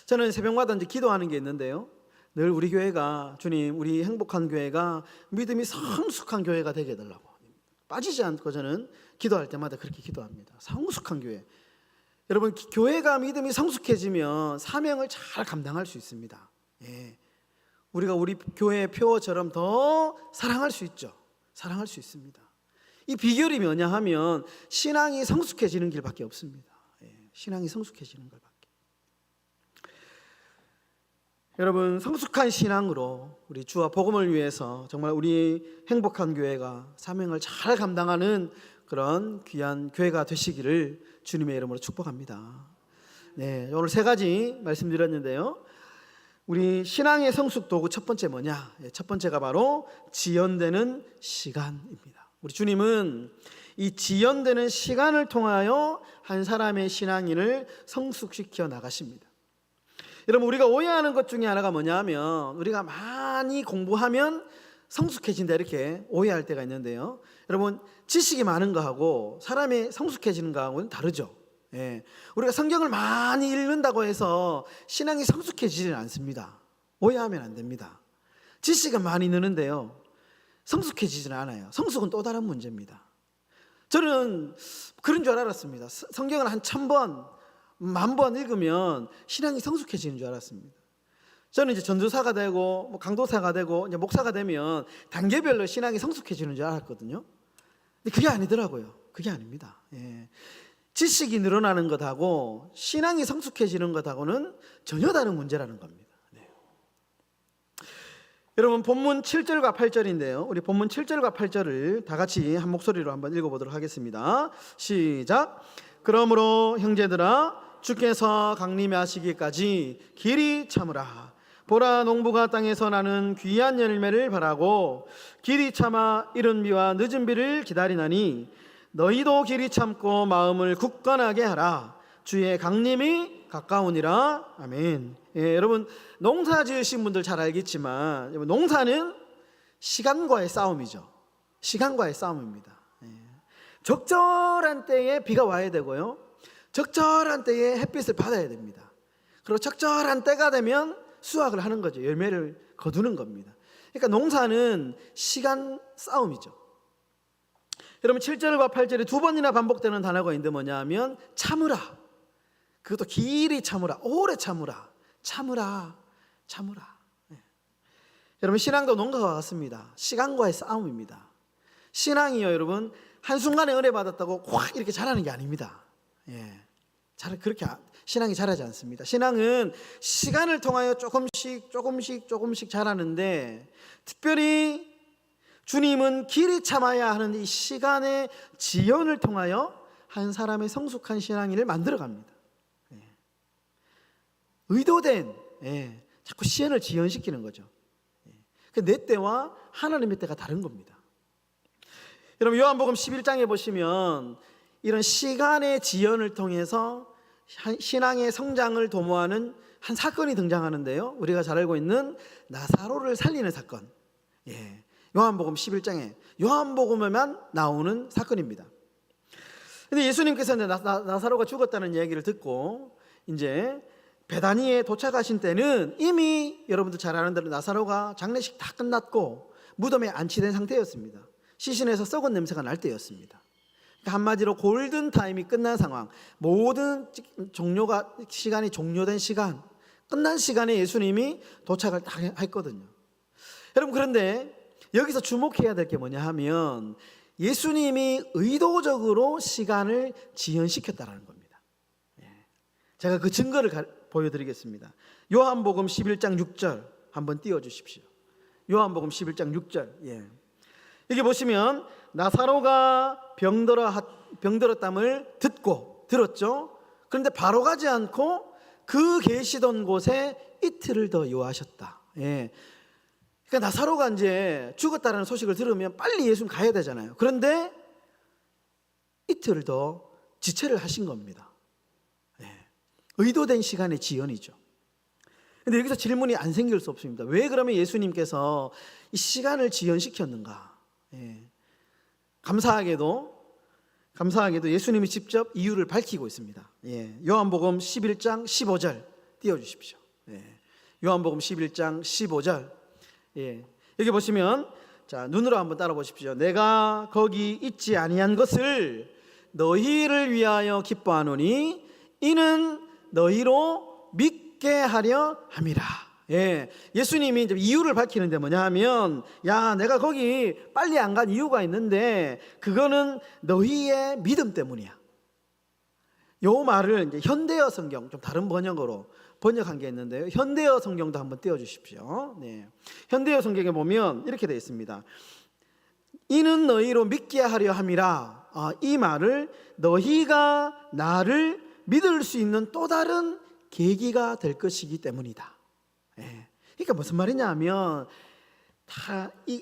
S2: 저는 새벽마다 이제 기도하는 게 있는데요. 늘 우리 교회가, 주님, 우리 행복한 교회가 믿음이 성숙한 교회가 되게 해달라고 빠지지 않고 저는 기도할 때마다 그렇게 기도합니다. 성숙한 교회. 여러분, 교회가 믿음이 성숙해지면 사명을 잘 감당할 수 있습니다. 우리가 우리 교회의 표어처럼 더 사랑할 수 있죠. 사랑할 수 있습니다. 이 비결이 뭐냐 하면 신앙이 성숙해지는 길밖에 없습니다. 신앙이 성숙해지는 것밖에. 여러분, 성숙한 신앙으로 우리 주와 복음을 위해서 정말 우리 행복한 교회가 사명을 잘 감당하는 그런 귀한 교회가 되시기를 주님의 이름으로 축복합니다. 오늘 세 가지 말씀드렸는데요. 우리 신앙의 성숙 도구 첫 번째 뭐냐? 첫 번째가 바로 지연되는 시간입니다. 우리 주님은 이 지연되는 시간을 통하여 한 사람의 신앙인을 성숙시켜 나가십니다. 여러분, 우리가 오해하는 것 중에 하나가 뭐냐면 우리가 많이 공부하면 성숙해진다 이렇게 오해할 때가 있는데요. 여러분, 지식이 많은 거하고 사람이 성숙해지는 거하고는 다르죠. 우리가 성경을 많이 읽는다고 해서 신앙이 성숙해지지는 않습니다. 오해하면 안 됩니다. 지식은 많이 느는데요, 성숙해지지는 않아요. 성숙은 또 다른 문제입니다. 저는 그런 줄 알았습니다. 성경을 한 1000번 10,000번 읽으면 신앙이 성숙해지는 줄 알았습니다. 저는 이제 전도사가 되고 뭐 강도사가 되고 이제 목사가 되면 단계별로 신앙이 성숙해지는 줄 알았거든요. 근데 그게 아니더라고요. 그게 아닙니다. 예. 지식이 늘어나는 것하고 신앙이 성숙해지는 것하고는 전혀 다른 문제라는 겁니다. 네. 여러분 본문 7절과 8절인데요. 우리 본문 7절과 8절을 다 같이 한 목소리로 한번 읽어보도록 하겠습니다. 시작. 그러므로 형제들아 주께서 강림하시기까지 길이 참으라. 보라 농부가 땅에서 나는 귀한 열매를 바라고 길이 참아 이른 비와 늦은 비를 기다리나니 너희도 길이 참고 마음을 굳건하게 하라. 주의 강림이 가까우니라. 아멘. 예, 여러분 농사 지으신 분들 잘 알겠지만 농사는 시간과의 싸움이죠. 시간과의 싸움입니다. 예. 적절한 때에 비가 와야 되고요. 적절한 때에 햇빛을 받아야 됩니다. 그리고 적절한 때가 되면 수확을 하는 거죠. 열매를 거두는 겁니다. 그러니까 농사는 시간 싸움이죠. 여러분 7절과 8절에 2번이나 반복되는 단어가 있는데 뭐냐 하면 참으라. 그것도 길이 참으라. 오래 참으라. 참으라. 참으라. 네. 여러분 신앙도 농가와 같습니다. 시간과의 싸움입니다. 신앙이요 여러분 한순간에 은혜 받았다고 확 이렇게 자라는 게 아닙니다. 예. 그렇게 신앙이 자라지 않습니다. 신앙은 시간을 통하여 조금씩 자라는데 특별히 주님은 길이 참아야 하는 이 시간의 지연을 통하여 한 사람의 성숙한 신앙인을 만들어갑니다. 의도된 자꾸 시간을 지연시키는 거죠. 내 때와 하나님의 때가 다른 겁니다. 여러분 요한복음 11장에 보시면 이런 시간의 지연을 통해서 신앙의 성장을 도모하는 한 사건이 등장하는데요. 우리가 잘 알고 있는 나사로를 살리는 사건. 예. 요한복음 11장에 요한복음에만 나오는 사건입니다. 근데 예수님께서 이제 나사로가 죽었다는 이야기를 듣고 이제 베다니에 도착하신 때는 이미 여러분들 잘 아는 대로 나사로가 장례식 다 끝났고 무덤에 안치된 상태였습니다. 시신에서 썩은 냄새가 날 때였습니다. 그러니까 한마디로 골든타임이 끝난 상황, 모든 시간이 종료된 시간, 끝난 시간에 예수님이 도착을 다 했거든요. 여러분 그런데 여기서 주목해야 될 게 뭐냐 하면 예수님이 의도적으로 시간을 지연시켰다는 겁니다. 제가 그 증거를 보여드리겠습니다. 요한복음 11장 6절 한번 띄워주십시오. 요한복음 11장 6절. 여기 보시면 나사로가 병들었담을 들었죠. 그런데 바로 가지 않고 그 계시던 곳에 이틀을 더 요하셨다. 그러니까 나사로가 이제 죽었다는 소식을 들으면 빨리 예수님 가야 되잖아요. 그런데 이틀을 더 지체를 하신 겁니다. 의도된 시간의 지연이죠. 그런데 여기서 질문이 안 생길 수 없습니다. 왜 그러면 예수님께서 이 시간을 지연시켰는가? 감사하게도 예수님이 직접 이유를 밝히고 있습니다. 요한복음 11장 15절 띄워주십시오. 요한복음 11장 15절. 여기 보시면 자 눈으로 한번 따라 보십시오. 내가 거기 있지 아니한 것을 너희를 위하여 기뻐하노니 이는 너희로 믿게 하려 함이라. 예수님이 이제 이유를 밝히는데 뭐냐 하면 내가 거기 빨리 안 간 이유가 있는데 그거는 너희의 믿음 때문이야. 요 말을 이제 현대어 성경 좀 다른 번역으로 번역한 게 있는데요. 현대어 성경도 한번 띄워주십시오. 현대어 성경에 보면 이렇게 되어 있습니다. 이는 너희로 믿게 하려 함이라. 이 말을 너희가 나를 믿을 수 있는 또 다른 계기가 될 것이기 때문이다. 그러니까 무슨 말이냐 하면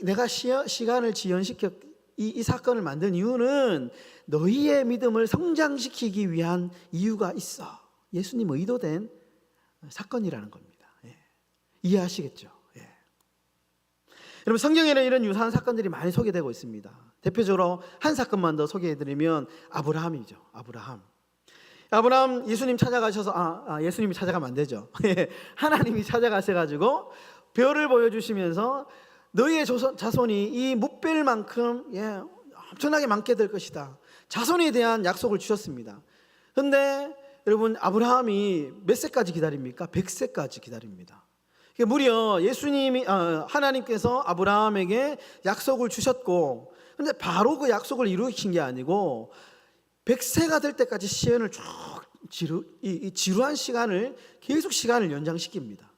S2: 내가 시간을 지연시켜 이 사건을 만든 이유는 너희의 믿음을 성장시키기 위한 이유가 있어. 예수님 의도된 사건이라는 겁니다. 이해하시겠죠? 여러분 성경에는 이런 유사한 사건들이 많이 소개되고 있습니다. 대표적으로 한 사건만 더 소개해드리면 아브라함이죠. 아브라함 예수님 찾아가셔서 예수님이 찾아가면 안 되죠. 하나님이 찾아가셔가지고 별을 보여주시면서 너희의 자손이 이 뭇별만큼 엄청나게 많게 될 것이다. 자손에 대한 약속을 주셨습니다. 그런데 여러분 아브라함이 몇 세까지 기다립니까? 100세까지 기다립니다. 무려 하나님께서 아브라함에게 약속을 주셨고, 근데 바로 그 약속을 이루신 게 아니고 100세가 될 때까지 시간을 쭉 지루한 시간을 계속 시간을 연장시킵니다.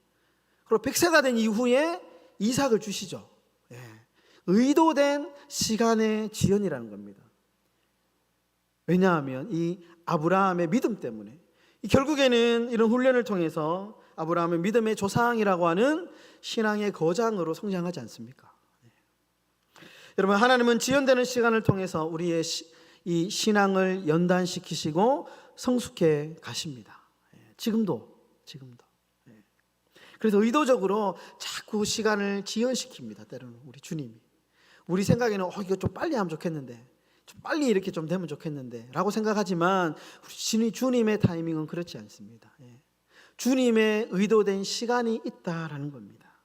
S2: 그리고 100세가 된 이후에 이삭을 주시죠. 의도된 시간의 지연이라는 겁니다. 왜냐하면 이 아브라함의 믿음 때문에, 결국에는 이런 훈련을 통해서 아브라함의 믿음의 조상이라고 하는 신앙의 거장으로 성장하지 않습니까? 여러분, 하나님은 지연되는 시간을 통해서 우리의 이 신앙을 연단시키시고 성숙해 가십니다. 지금도. 그래서 의도적으로 자꾸 시간을 지연시킵니다. 때로는 우리 주님이. 우리 생각에는 이거 좀 빨리 하면 좋겠는데, 좀 빨리 이렇게 좀 되면 좋겠는데 라고 생각하지만 주님의 타이밍은 그렇지 않습니다. 주님의 의도된 시간이 있다라는 겁니다.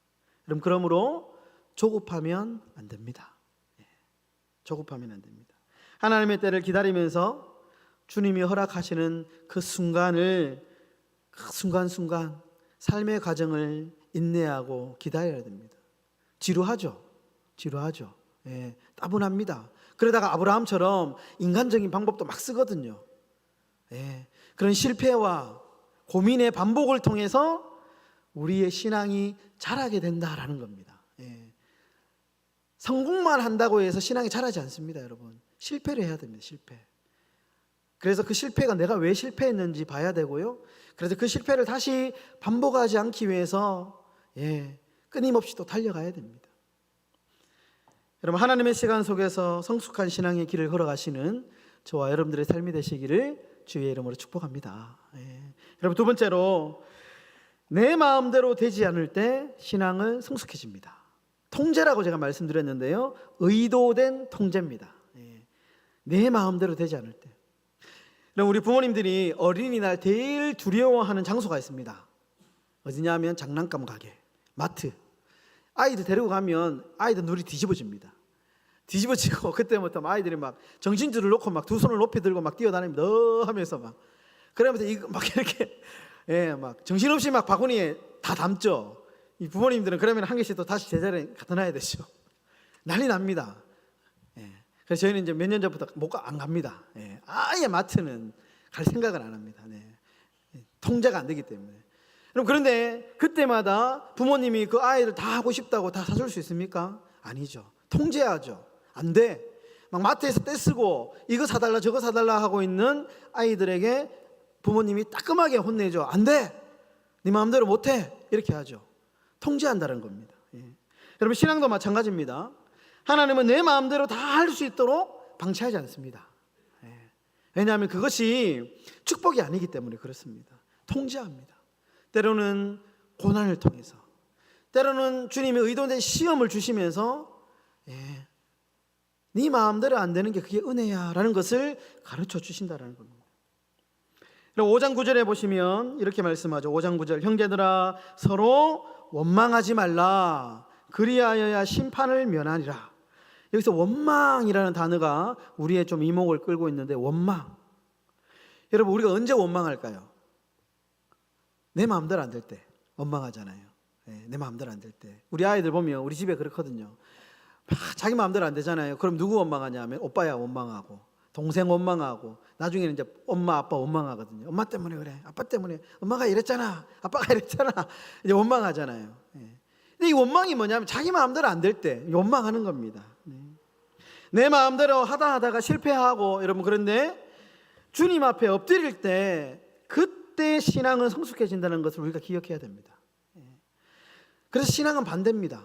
S2: 그러므로 조급하면 안 됩니다. 조급하면 안 됩니다. 하나님의 때를 기다리면서 주님이 허락하시는 그 순간을, 그 순간순간 삶의 과정을 인내하고 기다려야 됩니다. 지루하죠. 따분합니다. 그러다가 아브라함처럼 인간적인 방법도 막 쓰거든요. 그런 실패와 고민의 반복을 통해서 우리의 신앙이 자라게 된다라는 겁니다. 성공만 한다고 해서 신앙이 자라지 않습니다, 여러분. 실패를 해야 됩니다. 실패. 그래서 그 실패가 내가 왜 실패했는지 봐야 되고요. 그래서 그 실패를 다시 반복하지 않기 위해서 끊임없이 또 달려가야 됩니다. 여러분, 하나님의 시간 속에서 성숙한 신앙의 길을 걸어가시는 저와 여러분들의 삶이 되시기를 주의 이름으로 축복합니다. 여러분, 두 번째로, 내 마음대로 되지 않을 때 신앙은 성숙해집니다. 통제라고 제가 말씀드렸는데요, 의도된 통제입니다. 내 마음대로 되지 않을 때. 우리 부모님들이 어린이날 제일 두려워하는 장소가 있습니다. 어디냐면 장난감 가게, 마트. 아이들 데리고 가면 아이들 눈이 뒤집어집니다. 뒤집어지고 그때부터 아이들이 막 정신줄을 놓고 막 두 손을 높이 들고 막 뛰어다닙니다. 하면서 막 그러면서 이거 막 이렇게 막 정신없이 막 바구니에 다 담죠. 이 부모님들은 그러면 한 개씩 또 다시 제자리에 갖다 놔야 되죠. 난리 납니다. 그래서 저희는 이제 몇 년 전부터 안 갑니다. 아예 마트는 갈 생각을 안 합니다. 통제가 안 되기 때문에. 그런데 그때마다 부모님이 그 아이를 다 하고 싶다고 다 사줄 수 있습니까? 아니죠. 통제하죠. 안 돼. 막 마트에서 떼쓰고 이거 사달라 저거 사달라 하고 있는 아이들에게 부모님이 따끔하게 혼내죠. 안 돼. 네 마음대로 못해. 이렇게 하죠. 통제한다는 겁니다. 여러분, 신앙도 마찬가지입니다. 하나님은 내 마음대로 다 할 수 있도록 방치하지 않습니다. 왜냐하면 그것이 축복이 아니기 때문에 그렇습니다. 통제합니다. 때로는 고난을 통해서, 때로는 주님의 의도된 시험을 주시면서 네 마음대로 안 되는 게 그게 은혜야 라는 것을 가르쳐 주신다는 겁니다. 5장 9절에 보시면 이렇게 말씀하죠. 5장 9절, 형제들아 서로 원망하지 말라. 그리하여야 심판을 면하리라. 여기서 원망이라는 단어가 우리의 좀 이목을 끌고 있는데, 원망. 여러분, 우리가 언제 원망할까요? 내 마음대로 안 될 때 원망하잖아요. 내 마음대로 안 될 때. 우리 아이들 보면 우리 집에 그렇거든요. 자기 마음대로 안 되잖아요. 그럼 누구 원망하냐 하면 오빠야 원망하고, 동생 원망하고, 나중에는 이제 엄마 아빠 원망하거든요. 엄마 때문에 그래, 아빠 때문에, 엄마가 이랬잖아, 아빠가 이랬잖아, 이제 원망하잖아요. 근데 이 원망이 뭐냐면 자기 마음대로 안 될 때 원망하는 겁니다. 내 마음대로 하다가 실패하고, 여러분, 그런데 주님 앞에 엎드릴 때 그때 신앙은 성숙해진다는 것을 우리가 기억해야 됩니다. 그래서 신앙은 반대입니다.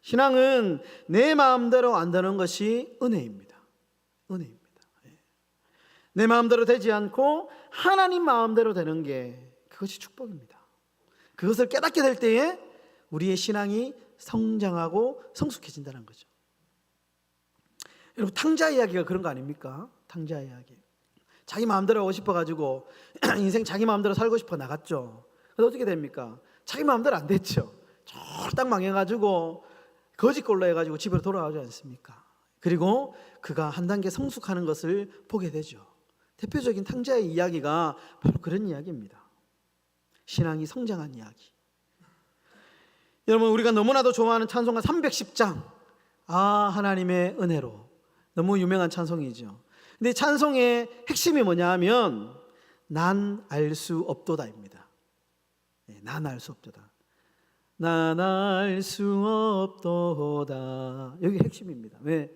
S2: 신앙은 내 마음대로 안 되는 것이 은혜입니다. 은혜입니다. 내 마음대로 되지 않고 하나님 마음대로 되는 게, 그것이 축복입니다. 그것을 깨닫게 될 때에 우리의 신앙이 성장하고 성숙해진다는 거죠. 여러분, 탕자 이야기가 그런 거 아닙니까? 탕자 이야기. 자기 마음대로 하고 싶어가지고 인생 자기 마음대로 살고 싶어 나갔죠. 그래서 어떻게 됩니까? 자기 마음대로 안 됐죠. 쫄딱 망해가지고 거짓골로 해가지고 집으로 돌아가지 않습니까? 그리고 그가 한 단계 성숙하는 것을 보게 되죠. 대표적인 탕자의 이야기가 바로 그런 이야기입니다. 신앙이 성장한 이야기. 여러분, 우리가 너무나도 좋아하는 찬송가 310장, 하나님의 은혜로, 너무 유명한 찬송이죠. 근데 찬송의 핵심이 뭐냐 하면 난 알 수 없도다입니다. 난 알 수 없도다. 난 알 수 없도다. 여기 핵심입니다. 왜?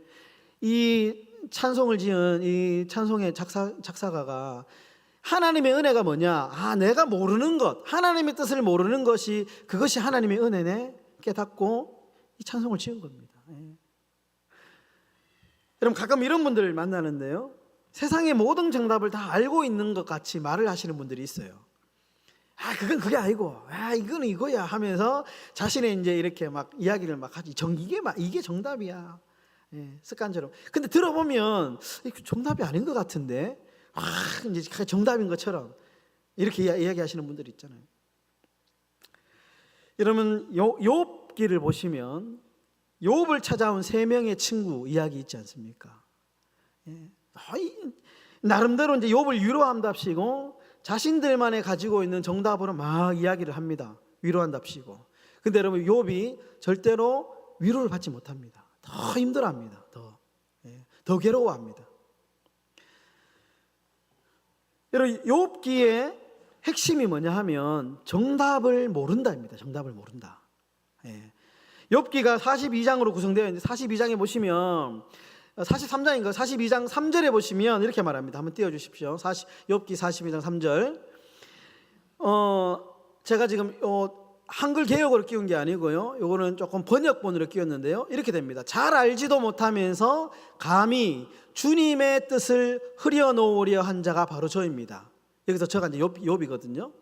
S2: 이 찬송을 지은 이 찬송의 작사가가 하나님의 은혜가 뭐냐? 내가 모르는 것, 하나님의 뜻을 모르는 것이 그것이 하나님의 은혜네 깨닫고 이 찬송을 지은 겁니다. 여러분, 가끔 이런 분들을 만나는데요, 세상의 모든 정답을 다 알고 있는 것 같이 말을 하시는 분들이 있어요. 그건 그게 아니고, 이거는 이거야 하면서 자신의 이제 이렇게 막 이야기를 막 하지. 이게 정답이야. 습관처럼. 근데 들어보면 이게 정답이 아닌 것 같은데, 이제 정답인 것처럼 이렇게 이야기하시는 분들이 있잖아요. 여러분, 욥기를 보시면 욥을 찾아온 3명의 친구 이야기 있지 않습니까? 나름대로 이제 욥을 위로한답시고 자신들만의 가지고 있는 정답으로 막 이야기를 합니다. 위로한답시고. 근데 여러분, 욥이 절대로 위로를 받지 못합니다. 더 힘들어합니다. 더 괴로워합니다. 여러분, 욥기의 핵심이 뭐냐 하면 정답을 모른다입니다. 정답을 모른다. 욥기가 42장으로 구성되어 있는데 42장에 보시면 43장인가 42장 3절에 보시면 이렇게 말합니다. 한번 띄워주십시오. 욥기 42장 3절. 제가 지금 한글 개역으로 끼운 게 아니고요, 요거는 조금 번역본으로 끼웠는데요, 이렇게 됩니다. 잘 알지도 못하면서 감히 주님의 뜻을 흐려놓으려 한 자가 바로 저입니다. 여기서 저가 이제 욥이거든요.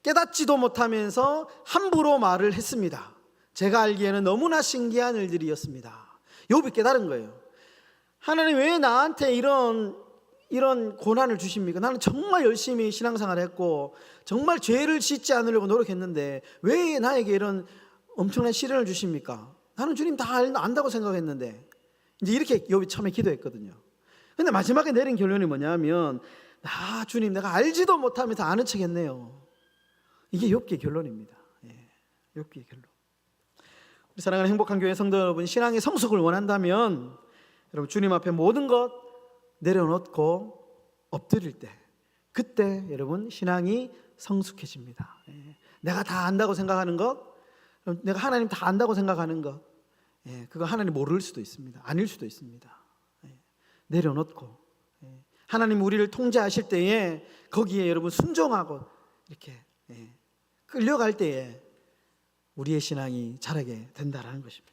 S2: 깨닫지도 못하면서 함부로 말을 했습니다. 제가 알기에는 너무나 신기한 일들이었습니다. 욥이 깨달은 거예요. 하나님, 왜 나한테 이런 고난을 주십니까? 나는 정말 열심히 신앙생활을 했고 정말 죄를 짓지 않으려고 노력했는데 왜 나에게 이런 엄청난 시련을 주십니까? 나는 주님 다 안다고 생각했는데. 이제 이렇게 욥이 처음에 기도했거든요. 근데 마지막에 내린 결론이 뭐냐면, 주님, 내가 알지도 못하면서 아는 척 했네요. 이게 욥기의 결론입니다. 욥기의 결론. 우리 사랑하는 행복한 교회 성도 여러분, 신앙의 성숙을 원한다면 여러분, 주님 앞에 모든 것 내려놓고 엎드릴 때, 그때 여러분 신앙이 성숙해집니다. 내가 다 안다고 생각하는 것, 내가 하나님 다 안다고 생각하는 것, 그거 하나님 모를 수도 있습니다. 아닐 수도 있습니다. 내려놓고 하나님 우리를 통제하실 때에 거기에 여러분 순종하고 이렇게 끌려갈 때에 우리의 신앙이 자라게 된다라는 것입니다.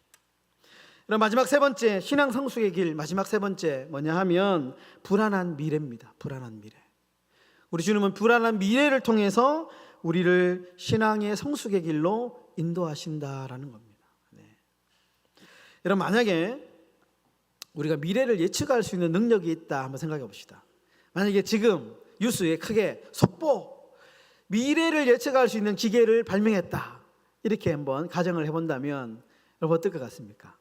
S2: 그럼 마지막 세 번째, 신앙 성숙의 길, 마지막 세 번째 뭐냐 하면 불안한 미래입니다. 불안한 미래. 우리 주님은 불안한 미래를 통해서 우리를 신앙의 성숙의 길로 인도하신다라는 겁니다. 여러분, 만약에 우리가 미래를 예측할 수 있는 능력이 있다 한번 생각해 봅시다. 만약에 지금 뉴스에 크게 속보, 미래를 예측할 수 있는 기계를 발명했다, 이렇게 한번 가정을 해본다면 여러분 어떨 것 같습니까?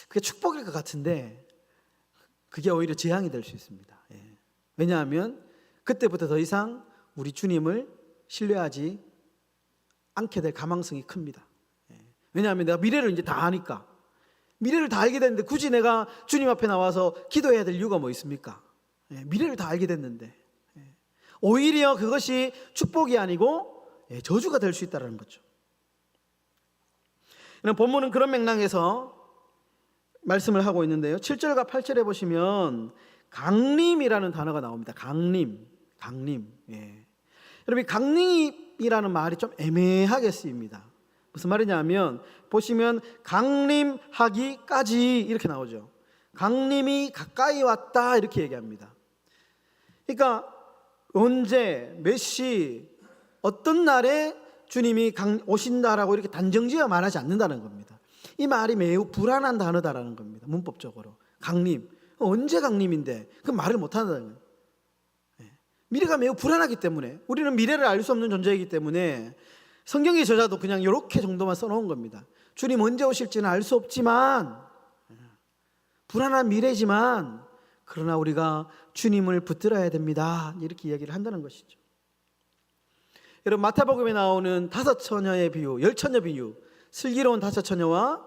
S2: 그게 축복일 것 같은데 그게 오히려 재앙이 될 수 있습니다. 왜냐하면 그때부터 더 이상 우리 주님을 신뢰하지 않게 될 가망성이 큽니다. 왜냐하면 내가 미래를 이제 다 아니까, 미래를 다 알게 됐는데 굳이 내가 주님 앞에 나와서 기도해야 될 이유가 뭐 있습니까? 미래를 다 알게 됐는데 오히려 그것이 축복이 아니고 저주가 될 수 있다는 거죠. 본문은 그런 맥락에서 말씀을 하고 있는데요, 7절과 8절에 보시면 강림이라는 단어가 나옵니다. 강림. 여러분, 강림이라는 말이 좀 애매하게 쓰입니다. 무슨 말이냐면 보시면 강림하기까지 이렇게 나오죠. 강림이 가까이 왔다 이렇게 얘기합니다. 그러니까 언제, 몇 시, 어떤 날에 주님이 오신다라고 이렇게 단정지어 말하지 않는다는 겁니다. 이 말이 매우 불안한 단어다라는 겁니다. 문법적으로. 강림, 언제 강림인데 그 말을 못한다는 거예요. 미래가 매우 불안하기 때문에, 우리는 미래를 알 수 없는 존재이기 때문에 성경의 저자도 그냥 이렇게 정도만 써놓은 겁니다. 주님 언제 오실지는 알 수 없지만, 불안한 미래지만 그러나 우리가 주님을 붙들어야 됩니다. 이렇게 이야기를 한다는 것이죠. 여러분, 마태복음에 나오는 5처녀의 비유, 10처녀 비유, 슬기로운 5처녀와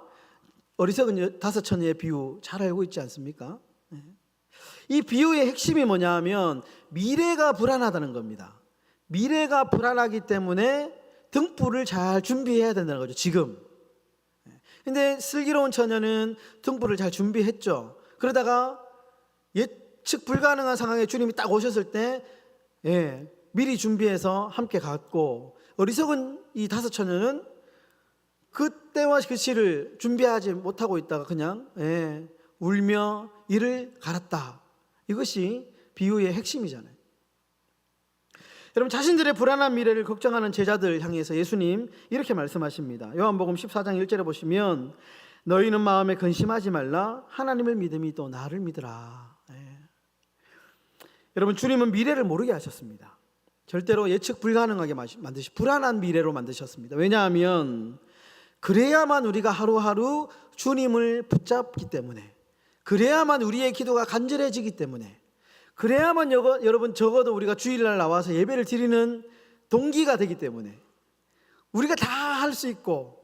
S2: 어리석은 5처녀의 비유 잘 알고 있지 않습니까? 이 비유의 핵심이 뭐냐 하면 미래가 불안하다는 겁니다. 미래가 불안하기 때문에 등불을 잘 준비해야 된다는 거죠, 지금. 근데 슬기로운 처녀는 등불을 잘 준비했죠. 그러다가 예측 불가능한 상황에 주님이 딱 오셨을 때 미리 준비해서 함께 갔고, 어리석은 이 5처녀는 그때와 그 시를 준비하지 못하고 있다가 그냥 울며 이를 갈았다. 이것이 비유의 핵심이잖아요. 여러분, 자신들의 불안한 미래를 걱정하는 제자들 향해서 예수님 이렇게 말씀하십니다. 요한복음 14장 1절에 보시면 너희는 마음에 근심하지 말라. 하나님을 믿음이 또 나를 믿으라. 여러분, 주님은 미래를 모르게 하셨습니다. 절대로 예측 불가능하게 불안한 미래로 만드셨습니다. 왜냐하면 그래야만 우리가 하루하루 주님을 붙잡기 때문에, 그래야만 우리의 기도가 간절해지기 때문에, 그래야만 여러분 적어도 우리가 주일날 나와서 예배를 드리는 동기가 되기 때문에, 우리가 다 할 수 있고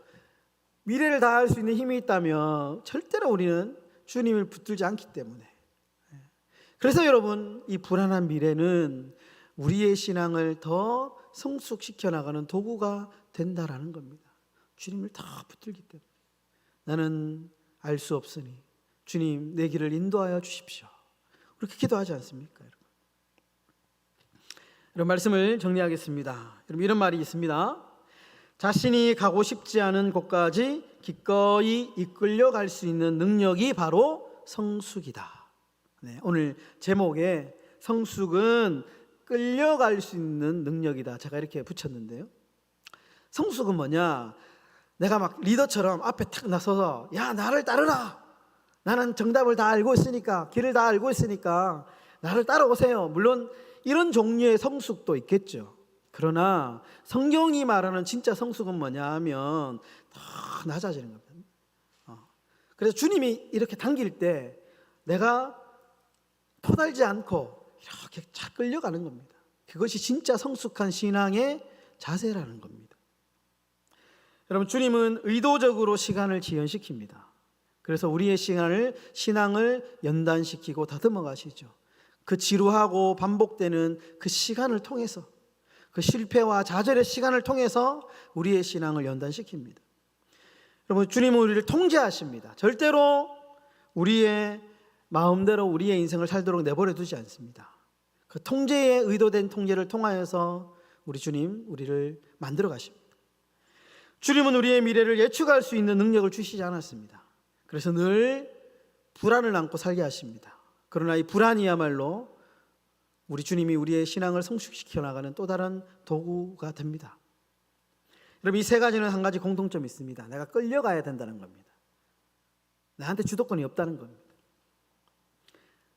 S2: 미래를 다 할 수 있는 힘이 있다면 절대로 우리는 주님을 붙들지 않기 때문에. 그래서 여러분, 이 불안한 미래는 우리의 신앙을 더 성숙시켜 나가는 도구가 된다라는 겁니다. 주님을 다 붙들기 때문에. 나는 알 수 없으니 주님 내 길을 인도하여 주십시오. 그렇게 기도하지 않습니까, 여러분? 이런 말씀을 정리하겠습니다. 여러분, 이런 말이 있습니다. 자신이 가고 싶지 않은 곳까지 기꺼이 이끌려갈 수 있는 능력이 바로 성숙이다. 오늘 제목에 성숙은 끌려갈 수 있는 능력이다, 제가 이렇게 붙였는데요. 성숙은 뭐냐? 내가 막 리더처럼 앞에 탁 나서서 야, 나를 따르라. 나는 정답을 다 알고 있으니까, 길을 다 알고 있으니까 나를 따라오세요. 물론 이런 종류의 성숙도 있겠죠. 그러나 성경이 말하는 진짜 성숙은 뭐냐 하면 더 낮아지는 겁니다. 그래서 주님이 이렇게 당길 때 내가 토달지 않고 이렇게 잘 끌려가는 겁니다. 그것이 진짜 성숙한 신앙의 자세라는 겁니다. 여러분, 주님은 의도적으로 시간을 지연시킵니다. 그래서 우리의 신앙을 연단시키고 다듬어 가시죠. 그 지루하고 반복되는 그 시간을 통해서, 그 실패와 좌절의 시간을 통해서 우리의 신앙을 연단시킵니다. 여러분, 주님은 우리를 통제하십니다. 절대로 우리의 마음대로 우리의 인생을 살도록 내버려 두지 않습니다. 그 통제에 의도된 통제를 통하여서 우리 주님, 우리를 만들어 가십니다. 주님은 우리의 미래를 예측할 수 있는 능력을 주시지 않았습니다. 그래서 늘 불안을 안고 살게 하십니다. 그러나 이 불안이야말로 우리 주님이 우리의 신앙을 성숙시켜 나가는 또 다른 도구가 됩니다. 여러분, 이 세 가지는 한 가지 공통점이 있습니다. 내가 끌려가야 된다는 겁니다. 나한테 주도권이 없다는 겁니다.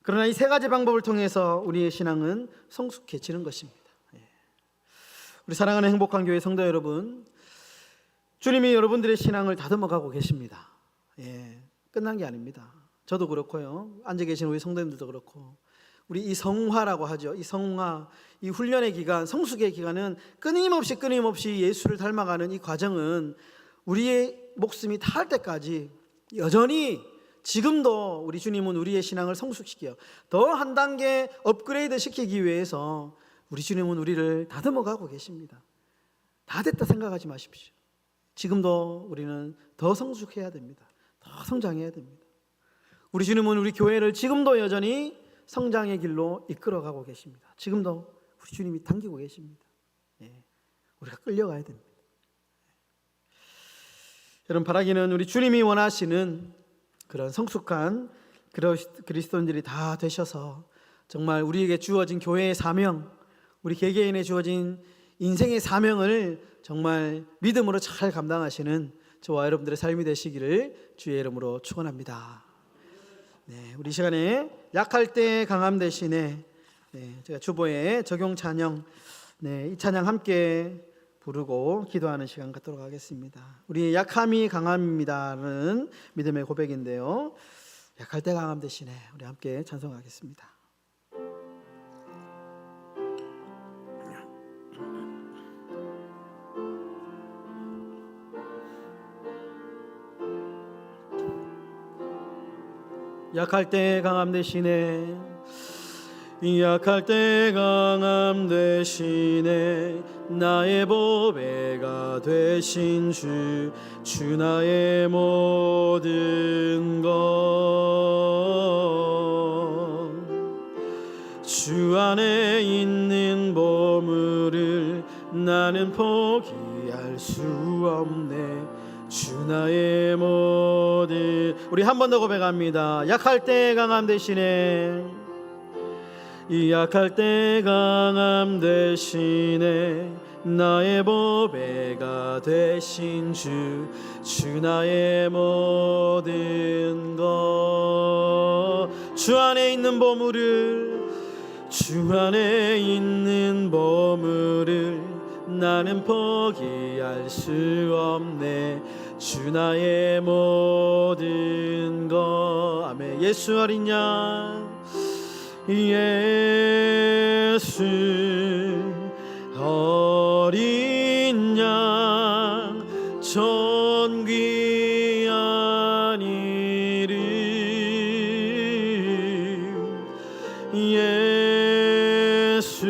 S2: 그러나 이 세 가지 방법을 통해서 우리의 신앙은 성숙해지는 것입니다. 우리 사랑하는 행복한 교회 성도 여러분, 주님이 여러분들의 신앙을 다듬어가고 계십니다. 끝난 게 아닙니다. 저도 그렇고요, 앉아 계신 우리 성도님들도 그렇고, 우리 이 성화라고 하죠. 이 성화, 이 훈련의 기간, 성숙의 기간은 끊임없이 예수를 닮아가는 이 과정은 우리의 목숨이 닿을 때까지 여전히, 지금도 우리 주님은 우리의 신앙을 성숙시켜 더 한 단계 업그레이드 시키기 위해서 우리 주님은 우리를 다듬어가고 계십니다. 다 됐다 생각하지 마십시오. 지금도 우리는 더 성숙해야 됩니다. 더 성장해야 됩니다. 우리 주님은 우리 교회를 지금도 여전히 성장의 길로 이끌어가고 계십니다. 지금도 우리 주님이 당기고 계십니다. 우리가 끌려가야 됩니다. 여러분, 바라기는 우리 주님이 원하시는 그런 성숙한 그리스도인들이 다 되셔서 정말 우리에게 주어진 교회의 사명, 우리 개개인에 주어진 인생의 사명을 정말 믿음으로 잘 감당하시는 저와 여러분들의 삶이 되시기를 주의 이름으로 축원합니다. 우리 시간에 약할 때 강함 대신에 제가 주보에 적용 찬양, 이 찬양 함께 부르고 기도하는 시간 갖도록 하겠습니다. 우리의 약함이 강함입니다는 믿음의 고백인데요. 약할 때 강함 되시네. 우리 함께 찬송하겠습니다. 약할 때 강함 되시네. 약할 때 강함 되시네. 나의 보배가 되신 주 나의 모든 것. 주 안에 있는 보물을 나는 포기할 수 없네. 주 나의 모든. 우리 한 번 더 고백합니다. 약할 때 강함 되시네. 약할 때 강함 되시네. 나의 보배가 되신 주 나의 모든 것. 주 안에 있는 보물을 나는 포기할 수 없네. 주 나의 모든 것. 아멘. 예수 어린 양, 예수 어린 양, 존귀한 이름. 예수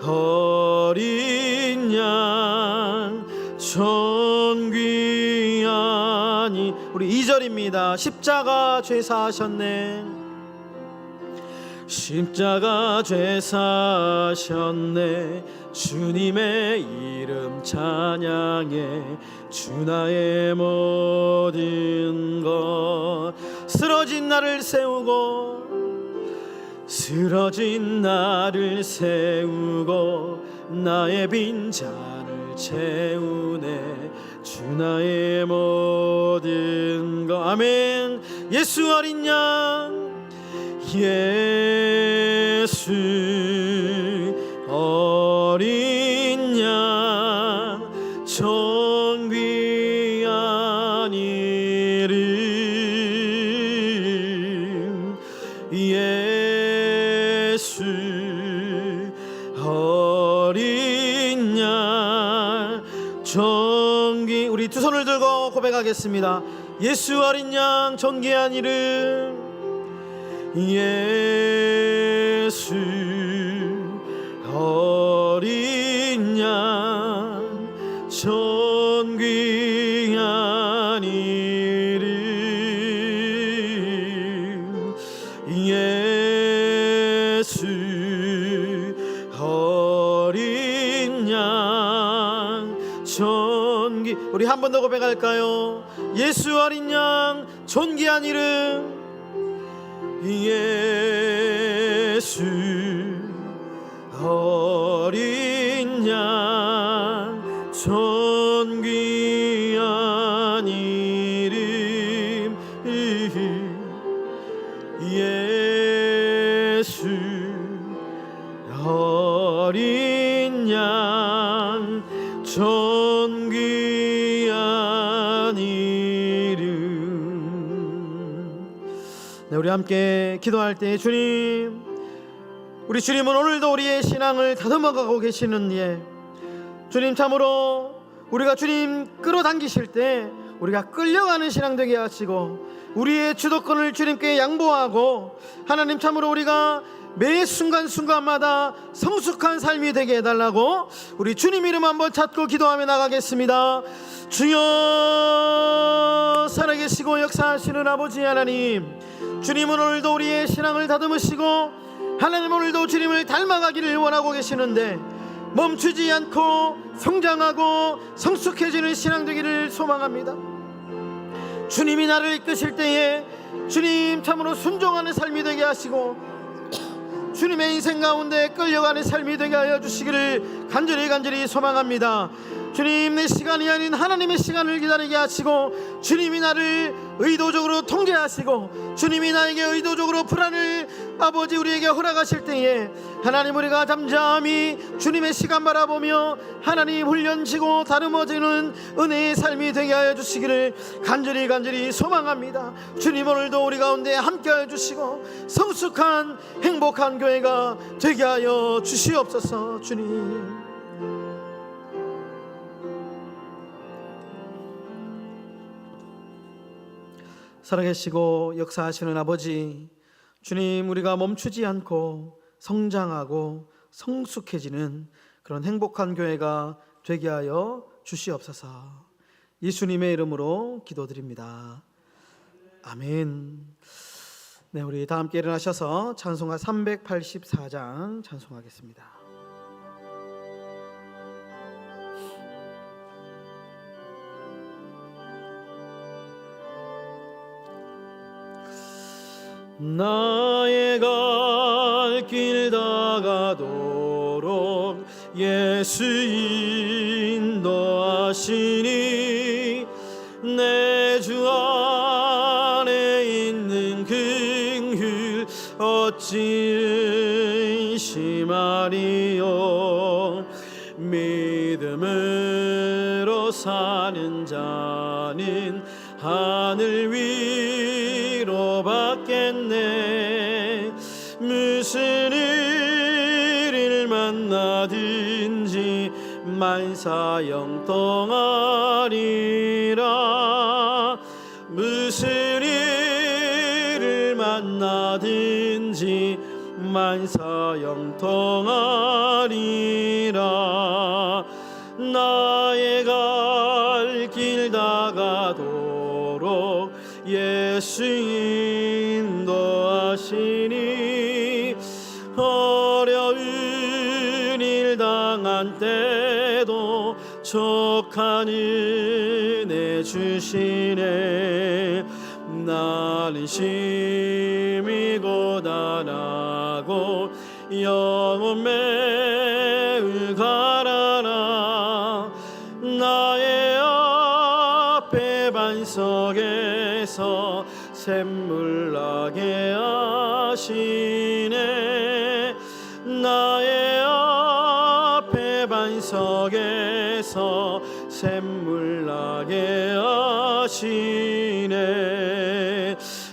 S2: 어린 양, 존귀한 이. 우리 2절입니다. 십자가 죄 사하셨네. 십자가 죄 사하셨네. 주님의 이름 찬양해. 주 나의 모든 것. 쓰러진 나를 세우고 나의 빈잔을 채우네. 주 나의 모든 것. 아멘. 예수 어린 양, 예수 어린 양, 존귀한 이름. 예수 어린 양, 존귀. 우리 두 손을 들고 고백하겠습니다. 예수 어린 양, 존귀한 이름. 예수 어린 양, 존귀한 이름. 예수 어린 양, 존귀. 우리 한 번 더 고백할까요? 예수 어린 양, 존귀한 이름. 예수 어린 양, 존귀한 이름. 예수 어린 양, 존귀한 이름. 네, 우리 함께 기도할 때 주님, 우리 주님은 오늘도 우리의 신앙을 다듬어가고 계시는데, 주님 참으로 우리가 주님 끌어당기실 때 우리가 끌려가는 신앙 되게 하시고, 우리의 주도권을 주님께 양보하고, 하나님 참으로 우리가 매 순간순간마다 성숙한 삶이 되게 해달라고 우리 주님 이름 한번 찾고 기도하며 나가겠습니다. 주여, 살아계시고 역사하시는 아버지 하나님, 주님은 오늘도 우리의 신앙을 다듬으시고, 하나님 오늘도 주님을 닮아가기를 원하고 계시는데, 멈추지 않고 성장하고 성숙해지는 신앙 되기를 소망합니다. 주님이 나를 이끄실 때에 주님 참으로 순종하는 삶이 되게 하시고, 주님의 인생 가운데 끌려가는 삶이 되게 하여 주시기를 간절히 소망합니다. 주님, 내 시간이 아닌 하나님의 시간을 기다리게 하시고, 주님이 나를 의도적으로 통제하시고, 주님이 나에게 의도적으로 불안을 아버지 우리에게 허락하실 때에 하나님, 우리가 잠잠히 주님의 시간 바라보며 하나님 훈련지고 다듬어지는 은혜의 삶이 되게 하여 주시기를 간절히 소망합니다. 주님, 오늘도 우리 가운데 함께 하여 주시고 성숙한 행복한 교회가 되게 하여 주시옵소서. 주님, 살아계시고 역사하시는 아버지, 주님, 우리가 멈추지 않고 성장하고 성숙해지는 그런 행복한 교회가 되게 하여 주시옵소서. 예수님의 이름으로 기도드립니다. 아멘. 네, 우리 다 함께 일어나셔서 찬송가 384장 찬송하겠습니다. 나의 갈 길 다가도록 예수 인도하시니 내 주 안에 있는 긍휼 어찌 의심하리요. 믿음으로 사는 자는 하늘 위로 받겠네. 무슨 일을 만나든지 만사 영통하리라. 무슨 일을 만나든지 만사 영통하리라. 나의 갈 길 다가도록 예수 인도하시니 어려운 일 당한 때도 족한 은혜 주시네. 나는 심히 고단하고 영혼 매우 가라나. 나의 앞에 반석에서 샘물 나게 하시네. 나의 앞에 반석에서 샘물 나게 하시네.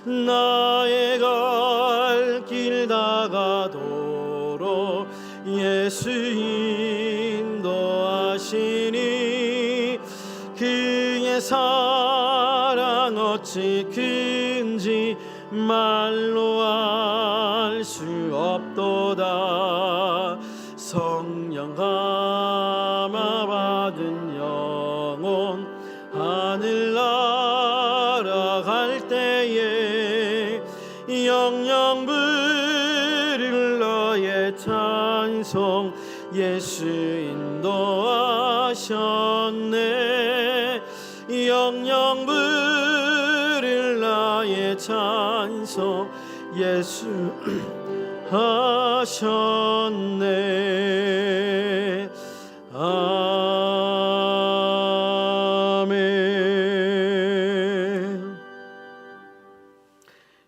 S2: 나의 갈 길 다가도록 예수 인도하시니 그의 사랑 어찌 큰지 말로 알 수 없도다. 성령 감화 받은 영혼 하늘 날아갈 때에 영영 부를 너의 찬송 예수 인도하셨네. 영영 부를 나의 찬송 예수 하셨네. 아멘.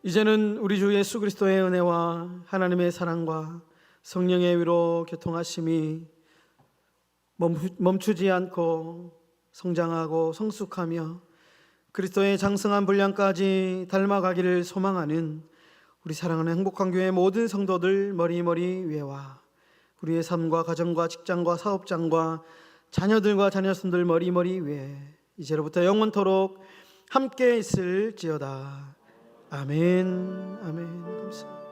S2: 이제는 우리 주 예수 그리스도의 은혜와 하나님의 사랑과 성령의 위로 교통하심이 멈추지 않고 성장하고 성숙하며 그리스도의 장성한 분량까지 닮아가기를 소망하는 우리 사랑하는 행복한 교회 모든 성도들 머리머리 위에와 우리의 삶과 가정과 직장과 사업장과 자녀들과 자녀손들 머리머리 위에 이제로부터 영원토록 함께 있을지어다. 아멘. 아멘. 감사합니다.